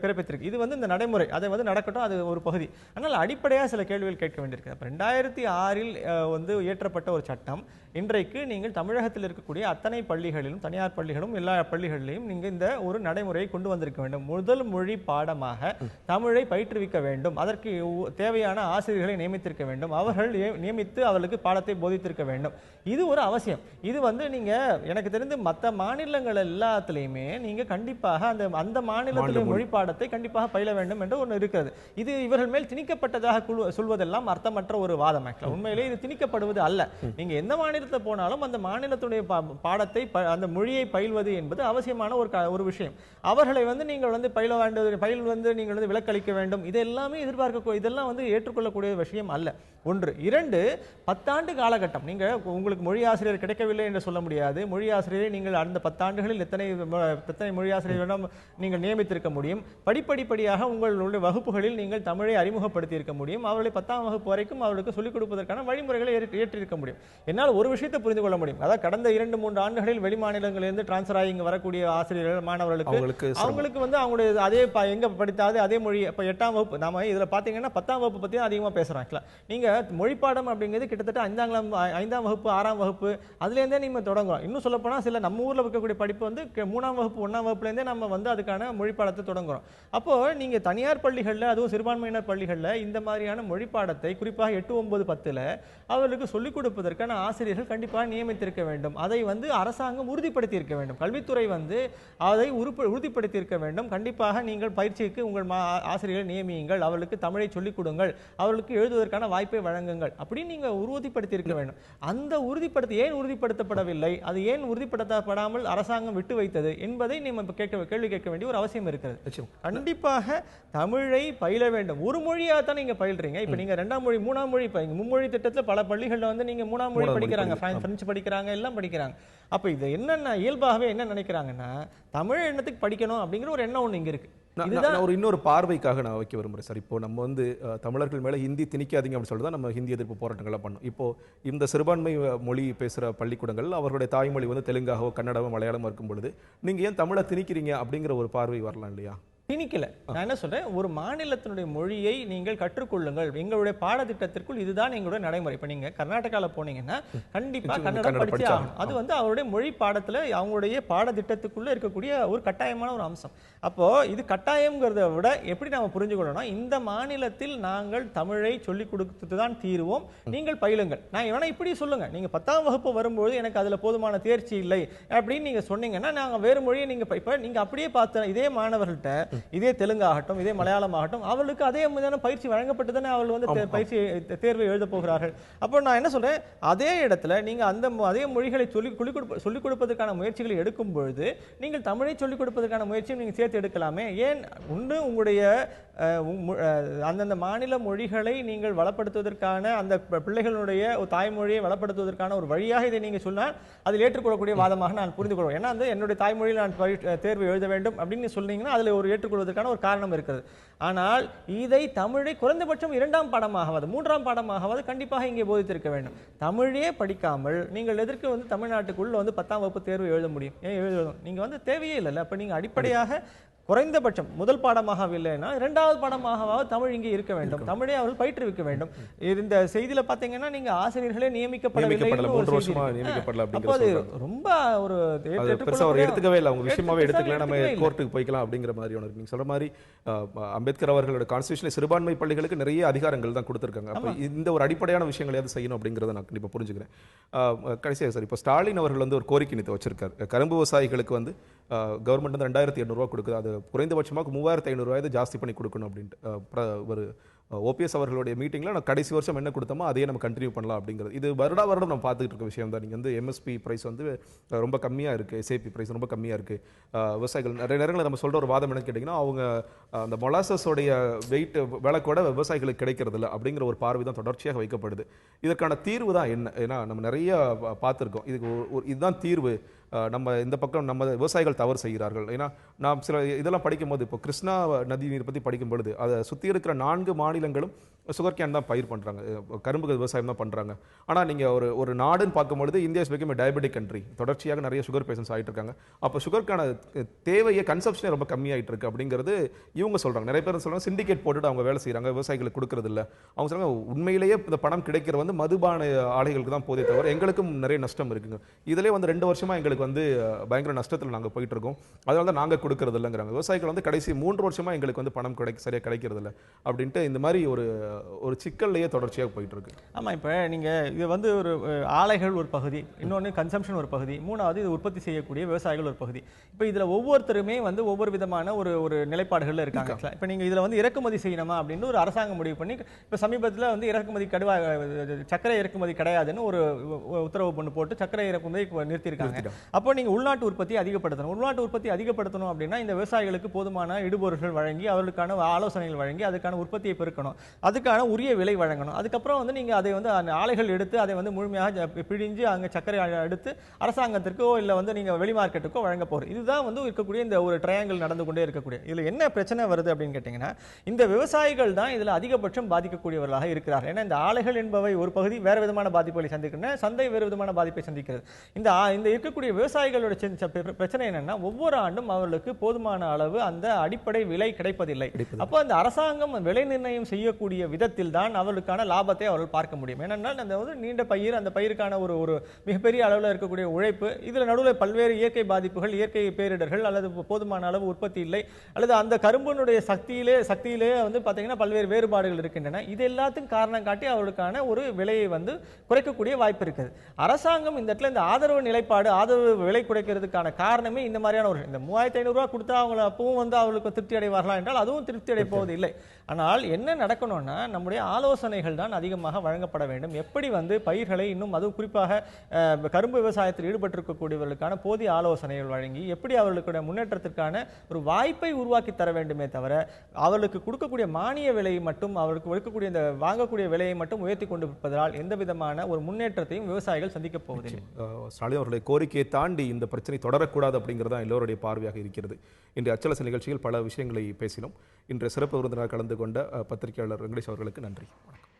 பிறப்பித்திருக்கு. இது வந்து இந்த நடைமுறை, அதை வந்து நடக்கட்டும், அது ஒரு பகுதி. ஆனால் அடிப்படையாக சில கேள்விகள் கேட்க வேண்டியிருக்கு. 2006 வந்து இயற்றப்பட்ட ஒரு சட்டம் இன்றைக்கு நீங்கள் தமிழகத்தில் இருக்கக்கூடிய அத்தனை பள்ளிகளிலும், தனியார் பள்ளிகளும் எல்லா பள்ளிகளிலும் நீங்க இந்த ஒரு நடைமுறையை கொண்டு வந்திருக்க வேண்டும். முதல் மொழி பாடமாக தமிழை பயிற்றுவிக்க வேண்டும், அதற்கு தேவையான ஆசிரியர்களை நியமித்திருக்க வேண்டும், அவர்கள் நியமித்து அவர்களுக்கு பாடத்தை போதித்திருக்க வேண்டும். இது ஒரு அவசியம். இது வந்து நீங்க எனக்கு தெரிந்து மற்ற மாநிலங்கள் எல்லாத்துலேயுமே நீங்க கண்டிப்பாக அந்த மாநிலத்திலே மொழி பாடத்தை கண்டிப்பாக பயில வேண்டும் என்று ஒன்று இருக்கிறது. இது இவர்கள் மேல் திணிக்கப்பட்டதாக சொல்வதெல்லாம் அர்த்தமற்ற ஒரு வாதம். உண்மையிலே இது திணிக்கப்படுவது அல்ல. நீங்க எந்த மாநிலத்தில் போனாலும் அந்த மாநிலத்துடைய பாடத்தை அந்த மொழியை பயில்வது என்பது அவசியமான ஒரு விஷயம். அவர்களை வந்து நீங்கள் வந்து பயில வந்து நீங்கள் வந்து விலக்களிக்க வேண்டும், இது எல்லாமே இதெல்லாம் வந்து ஏற்றுக்கொள்ளக்கூடிய விஷயம் அல்ல. ஒன்று. இரண்டு, 10 ஆண்டு காலகட்டம் நீங்க உங்களுக்கு மொழி ஆசிரியர் கிடைக்கவில்லை என்று சொல்ல முடியாது. மொழி ஆசிரியரை நீங்கள் அந்த 10 ஆண்டுகளில் எத்தனை மொழி ஆசிரியர்களிடம் நீங்கள் நியமித்திருக்க முடியும். படிப்படியாக உங்களுடைய வகுப்புகளில் நீங்கள் தமிழை அறிமுகப்படுத்தி இருக்க முடியும். அவர்களை 10ஆம் வகுப்பு வரைக்கும் அவர்களுக்கு சொல்லிக் கொடுப்பதற்கான வழிமுறைகளை ஏற்றிருக்க முடியும். என்னால் ஒரு விஷயத்தை புரிந்து கொள்ள முடியும். அதாவது கடந்த 2-3 ஆண்டுகளில் வெளி மாநிலங்களிலிருந்து டிரான்ஸ்ஃபர் ஆகி இங்க வரக்கூடிய ஆசிரியர்கள் மாணவர்களுக்கு அவங்களுக்கு வந்து அவங்களுடைய அதே எங்க படித்தாது அதே மொழி. இப்ப 8ஆம் வகுப்பு நாம இதுல பாத்தீங்கன்னா 10ஆம் வகுப்பு பத்தி அதிகமா பேசுறோம். நீங்க மொழி பாடம் அப்படிங்கிறது கிட்டத்தட்ட 5ஆம் வகுப்பு 6ஆம் வகுப்பு அதுல இருந்தே நீங்க தொடங்கும். இன்னும் சொல்ல போனா சில நம்ம ஊர்ல இருக்கக்கூடிய படிப்பு வந்து 3ஆம் வகுப்பு 1ஆம் வகுப்புல இருந்தே நம்ம வந்து அதுக்கான மொழி பாடத்தை தொடங்குறோம். அப்போ நீங்க தனியார் பள்ளிகள்ல, அதுவும் சிறுபான்மையினர் பள்ளிகள்ல இந்த மாதிரியான மொழி பாடத்தை குறிப்பாக 8, 9, 10ல அவர்களுக்கு சொல்லிக் கொடுப்பதற்கான ஆசிரியர்கள் கண்டிப்பாக நியமித்திருக்க வேண்டும். அதை வந்து அரசாங்கம் உறுதிப்படுத்தி இருக்க வேண்டும். கல்வித்துறை வந்து அதை உறுதிப்படுத்தி இருக்க வேண்டும். கண்டிப்பாக நீங்கள் பயிற்சிக்கு உங்கள் ஆசிரியர்களை நியமியுங்கள், அவர்களுக்கு தமிழை சொல்லிக் கொடுங்கள், அவர்களுக்கு எழுதுவதற்கான வாய்ப்பை வழங்குங்கள் அப்படின்னு நீங்க உறுதிப்படுத்தி இருக்க வேண்டும். அந்த ஏன் உறுதிப்படுத்தப்படவில்லை, அது ஏன் உறுதிப்படுத்தப்படாமல் அரசாங்கம் விட்டு வைத்தது என்பதை நம்ம கேள்வி கேட்க வேண்டிய ஒரு அவசியம் இருக்கிறது. கண்டிப்பாக தமிழை பயில வேண்டும். ஒரு மொழியா தான் நீங்க பயில்றீங்க. இப்ப நீங்க 2ஆம் மொழி 3ஆம் மொழி மும்மொழி திட்டத்தில் பல பள்ளிகள்ல வந்து நீங்க 3ஆம் மொழி படிக்கிறாங்க, பிரெஞ்சு படிக்கிறாங்க, எல்லாம் படிக்கிறாங்க. அப்ப இது என்னன்னா இயல்பாகவே என்ன நினைக்கிறாங்கன்னா தமிழ் எண்ணத்துக்கு படிக்கணும் அப்படிங்கிற ஒரு எண்ணம் ஒண்ணு இங்க இருக்கு. இன்னொரு பார்வைக்காக நான் வைக்க விரும்புறேன் சார். இப்போ நம்ம வந்து தமிழர்கள் மேல ஹிந்தி திணிக்காதீங்க அப்படின்னு சொல்லிட்டு தான் நம்ம ஹிந்தி எதிர்ப்பு போராட்டங்கள்லாம் பண்ணோம். இப்போ இந்த சிறுபான்மை மொழி பேசுற பள்ளிக்கூடங்கள் அவர்களுடைய தாய்மொழி வந்து தெலுங்காவோ கன்னடாவோ மலையாளமோ இருக்கும் பொழுது நீங்க ஏன் தமிழை திணிக்கிறீங்க அப்படிங்கிற ஒரு பார்வை வரலாம் இல்லையா? திணிக்கல. நான் என்ன சொல்றேன், ஒரு மாநிலத்தினுடைய மொழியை நீங்கள் கற்றுக்கொள்ளுங்கள், எங்களுடைய பாடத்திட்டத்திற்குள் இதுதான் எங்களுடைய நடைமுறை. இப்ப நீங்க கர்நாடகால போனீங்கன்னா கண்டிப்பா கன்னடம் படிச்சே ஆகணும். அது வந்து அவருடைய மொழி பாடத்துல அவங்களுடைய பாடத்திட்டத்துக்குள்ள இருக்கக்கூடிய ஒரு கட்டாயமான ஒரு அம்சம். அப்போ இது கட்டாயம்ங்கிறத விட எப்படி நாம புரிஞ்சுக்கொள்ளணும், இந்த மாநிலத்தில் நாங்கள் தமிழை சொல்லிக் கொடுத்து தான் தீருவோம், நீங்கள் பயிலுங்கள். நான் வேணா இப்படி சொல்லுங்க, நீங்க 10ஆம் வகுப்பு வரும்போது எனக்கு அதுல போதுமான தேர்ச்சி இல்லை அப்படின்னு நீங்க சொன்னீங்கன்னா நாங்க வேறு மொழியை நீங்க அப்படியே பார்த்த இதே மாணவர்கள்ட்ட இதே தெலுங்கு ஆகட்டும், இதே மலையாளம் ஆகட்டும், அவர்களுக்கு அதே மாதிரியான பயிற்சி வழங்கப்பட்டு தானே அவர்கள் வந்து பயிற்சி தேர்வை எழுத போகிறார்கள். அப்போ நான் என்ன சொல்றேன், அதே இடத்துல நீங்க அதே மொழிகளை சொல்லிக் கொடுப்பதற்கான முயற்சிகளை எடுக்கும் பொழுது நீங்கள் தமிழை சொல்லிக் கொடுப்பதற்கான முயற்சியும் நீங்க சேர்த்து எடுக்கலாமே. ஏன் ஒன்று உங்களுடைய அந்தந்த மாநில மொழிகளை நீங்கள் வளப்படுத்துவதற்கான அந்த பிள்ளைகளுடைய தாய்மொழியை வளப்படுத்துவதற்கான ஒரு வழியாக இதை நீங்க சொன்னால் அதில் ஏற்றுக்கொள்ளக்கூடிய வாதமாக நான் புரிந்து கொள்வேன். ஏன்னா வந்து என்னுடைய தாய்மொழியில் நான் தேர்வு எழுத வேண்டும் அப்படின்னு சொன்னீங்கன்னா அதில் ஒரு ஏற்றுக்கொள்வதற்கான ஒரு காரணம் இருக்கிறது. ஆனால் இதை தமிழை குறைந்தபட்சம் 2ஆம் பாடமாகவது 3ஆம் பாடமாகவது கண்டிப்பாக இங்கே போதித்திருக்க வேண்டும். தமிழே படிக்காமல் நீங்கள் எதற்கு வந்து தமிழ்நாட்டுக்குள்ள வந்து 10ஆம் வகுப்பு தேர்வு எழுத முடியும்? ஏன் எழுதணும்? நீங்க வந்து தேவையே இல்லை. அப்ப நீங்க அடிப்படையாக குறைந்தபட்சம் முதல் பாடமாகவில்லைன்னா 2ஆவது பாடமாகவாவது தமிழ் இங்கே இருக்க வேண்டும், தமிழை அவர்கள் பயிற்றுவிக்க வேண்டும். இந்த செய்தியில பாத்தீங்கன்னா நீங்க ஆசிரியர்களே நியமிக்கப்படவில்லை, ரொம்ப ஒரு எடுத்துக்கவே இல்லை, அவங்க விஷயமாவே எடுத்துக்கல, நம்ம கோர்ட்டுக்கு போய்க்கலாம் அப்படிங்கிற மாதிரி நீங்க சொல்ற மாதிரி அம்பேத்கர் அவர்களோட கான்ஸ்டிடியூஷன்ல சிறுபான்மை பள்ளிகளுக்கு நிறைய அதிகாரங்கள் தான் கொடுத்திருக்காங்க. அப்ப இந்த ஒரு அடிப்படையான விஷயங்களையாவது செய்யணும் அப்படிங்கறத நான் கண்டிப்பா புரிஞ்சுக்கிறேன். கடைசியாக சார், இப்போ ஸ்டாலின் அவர்கள் வந்து ஒரு கோரிக்கை நிறுத்தி வச்சிருக்காரு, கரும்பு விவசாயிகளுக்கு வந்து கவர்மெண்ட் வந்து 2,800 கொடுக்குது, அது குறைந்தபட்சமாக 3,500 ஜாஸ்தி பண்ணி கொடுக்கணும் அப்படின்ட்டு ஒரு ஓபிஎஸ் அவர்களுடைய மீட்டிங்கில் நான் கடைசி வருஷம் என்ன கொடுத்தோமோ அதையே நம்ம கண்டினியூ பண்ணலாம் அப்படிங்கிறது. இது வருடம் நம்ம பார்த்துக்கிட்டு இருக்க விஷயம் தான். நீங்கள் வந்து எம்எஸ்பி ப்ரைஸ் வந்து ரொம்ப கம்மியாக இருக்குது, எஸ்ஏபி ப்ரைஸ் ரொம்ப கம்மியாக இருக்குது. விவசாயிகள் நிறைய நேரங்களில் நம்ம சொல்கிற ஒரு வாதம் என்னன்னு கேட்டிங்கன்னா, அவங்க அந்த மொலாசஸோடைய வெயிட் விலை கூட விவசாயிகளுக்கு கிடைக்கிறது இல்லை அப்படிங்கிற ஒரு பார்வை தான் தொடர்ச்சியாக வைக்கப்படுது. இதற்கான தீர்வு தான் என்ன? ஏன்னா நம்ம நிறைய பார்த்துருக்கோம். இதுக்கு இதுதான் தீர்வு. நம்ம இந்த பக்கம் நம்ம விவசாயிகள் தவறு செய்கிறார்கள். ஏன்னா நாம் சில இதெல்லாம் படிக்கும்போது இப்போ கிருஷ்ணா நதி நீர் பற்றி படிக்கும் பொழுது அதை சுற்றி இருக்கிற 4 மாநிலங்களும் சுகர் கேன் தான் பயிர் பண்ணுறாங்க, கரும்பு விவசாயம் தான் பண்ணுறாங்க. ஆனால் நீங்கள் ஒரு நாடுன்னு பார்க்கும்பொழுது India is become diabetic country. தொடர்ச்சியாக நிறைய சுகர் பேஷன்ஸ் ஆகிட்டு இருக்காங்க. அப்போ சுகருக்கான தேவையை கன்சப்ஷனே ரொம்ப கம்மியாகிட்டு இருக்கு அப்படிங்கிறது இவங்க சொல்கிறாங்க. நிறைய பேர் சொல்கிறாங்க சிண்டிகேட் போட்டுட்டு அவங்க வேலை செய்கிறாங்க, விவசாயிகளுக்கு கொடுக்கறது இல்லை. அவங்க சொல்கிறாங்க உண்மையிலேயே இந்த பணம் கிடைக்கிற வந்து மதுபான ஆலைகளுக்கு தான் போதே தவிர எங்களுக்கும் நிறைய நஷ்டம் இருக்குங்க. இதிலே வந்து 2 வருஷமாக எங்களுக்கு வந்து பயங்கர நஷ்டத்தில் நாங்கள் போயிட்டு இருக்கோம், அதனால தான் நாங்கள் கொடுக்கறது இல்லைங்கிறாங்க. விவசாயிகள் வந்து கடைசி 3 வருஷமாக எங்களுக்கு வந்து பணம் சரியாக கிடைக்கிறது இல்லை அப்படின்ட்டு இந்த மாதிரி ஒரு சிக்கல்லையே தொடர்ச்சியாக போயிட்டு இருக்கு. ஆமாம், இப்போ நீங்கள் இது வந்து ஒரு ஆலைகள் ஒரு பகுதி, இன்னொன்று கன்சம்ஷன் ஒரு பகுதி, மூணாவது இது உற்பத்தி செய்யக்கூடிய விவசாயிகள் ஒரு பகுதி. இப்போ இதில் ஒவ்வொருத்தருமே வந்து ஒவ்வொரு விதமான ஒரு நிலைப்பாடுகளில் இருக்காங்க. இப்போ நீங்கள் இதில் வந்து இறக்குமதி செய்யணுமா அப்படின்னு ஒரு அரசாங்கம் முடிவு பண்ணி இப்போ சமீபத்தில் வந்து இறக்குமதி சர்க்கரை இறக்குமதி கிடையாதுன்னு ஒரு உத்தரவு பண்ணி போட்டு சர்க்கரை இறக்குமதி நிறுத்தியிருக்காங்க. அப்போ நீங்கள் உள்நாட்டு உற்பத்தியை அதிகப்படுத்தணும். உள்நாட்டு உற்பத்தி அதிகப்படுத்தணும் அப்படின்னா இந்த விவசாயிகளுக்கு போதுமான இடுபொருட்கள் வழங்கி அவர்களுக்கான ஆலோசனைகள் வழங்கி அதுக்கான உற்பத்தியை பெருக்கணும், அதுக்கான உரிய விலை வழங்கணும். அதுக்கப்புறம் வந்து நீங்கள் அதை வந்து ஆலைகள் எடுத்து அதை வந்து முழுமையாக பிழிஞ்சு அங்கே சர்க்கரை எடுத்து அரசாங்கத்திற்கோ இல்லை வந்து நீங்கள் வெளி மார்க்கெட்டுக்கோ வழங்க போகிறோம். இதுதான் வந்து இருக்கக்கூடிய இந்த ஒரு ட்ரையாங்கிள் நடந்து கொண்டே இருக்கக்கூடிய. இதில் என்ன பிரச்சனை வருது அப்படின்னு கேட்டிங்கன்னா, இந்த விவசாயிகள் தான் இதில் அதிகபட்சம் பாதிக்கக்கூடியவர்களாக இருக்கிறார். ஏன்னா இந்த ஆலைகள் என்பவை ஒரு பகுதி வேறு விதமான பாதிப்புகளை சந்திக்கின்றன, சந்தை வேறு விதமான பாதிப்பை சந்திக்கிறது. இந்த இருக்கக்கூடிய விவசாயிகளோட பிரச்சனை என்னன்னா, ஒவ்வொரு ஆண்டும் அவர்களுக்கு போதுமான அளவு அந்த அடிப்படை விலை கிடைப்பதில்லை. அப்போ அந்த அரசாங்கம் விலை நிர்ணயம் செய்யக்கூடிய விதத்தில் தான் அவர்களுக்கான லாபத்தை அவர்கள் பார்க்க முடியும். ஏனென்றால் அந்த நீண்ட பயிர், அந்த பயிருக்கான ஒரு மிகப்பெரிய அளவில் இருக்கக்கூடிய உழைப்பு, இதில் நடுவில் பல்வேறு இயற்கை பாதிப்புகள், இயற்கை பேரிடர்கள், அல்லது போதுமான அளவு உற்பத்தி இல்லை, அல்லது அந்த கரும்பினுடைய சக்தியிலே வந்து பார்த்தீங்கன்னா பல்வேறு வேறுபாடுகள் இருக்கின்றன. இது எல்லாத்துக்கும் காரணம் காட்டி அவர்களுக்கான ஒரு விலையை வந்து குறைக்கக்கூடிய வாய்ப்பு இருக்குது. அரசாங்கம் இந்த இடத்துல இந்த ஆதரவு நிலைப்பாடு, ஆதரவு விலை குறைக்கிறதுக்கான காரணமே இந்த மாதிரியான இந்த 3,500 ரூபாய் கொடுத்தா அவங்க அப்பவும் வந்து அவர்களுக்கு திருப்தி அடைவார்களா என்றால் அதுவும் திருப்தி அடை போவது இல்லை. ஆனால் என்ன நடக்கணும்னா, நம்முடைய ஆலோசனைகள் தான் அதிகமாக வழங்கப்பட வேண்டும். எப்படி வந்து பயிர்களை இன்னும் அதுவும் குறிப்பாக கரும்பு விவசாயத்தில் ஈடுபட்டிருக்கக்கூடியவர்களுக்கான போதிய ஆலோசனைகள் வழங்கி எப்படி அவர்களுடைய முன்னேற்றத்திற்கான ஒரு வாய்ப்பை உருவாக்கி தர வேண்டுமே தவிர அவர்களுக்கு கொடுக்கக்கூடிய மானிய விலையை மட்டும், அவர்களுக்கு கொடுக்கக்கூடிய இந்த வாங்கக்கூடிய விலையை மட்டும் உயர்த்தி கொண்டு இருப்பதால் எந்த விதமான ஒரு முன்னேற்றத்தையும் விவசாயிகள் சந்திக்க போவதில்லை. ஸ்டாலின் அவர்களுடைய கோரிக்கையை தாண்டி இந்த பிரச்சனை தொடரக்கூடாது அப்படிங்கிறது தான் எல்லோருடைய பார்வையாக இருக்கிறது. இன்று அச்சலச நிகழ்ச்சியில் பல விஷயங்களை பேசினோம். இன்று சிறப்பு விருந்தினராக கலந்து கொண்ட பத்திரிகையாளர் வெங்கடேஷ் அவர்களுக்கு நன்றி. வணக்கம்.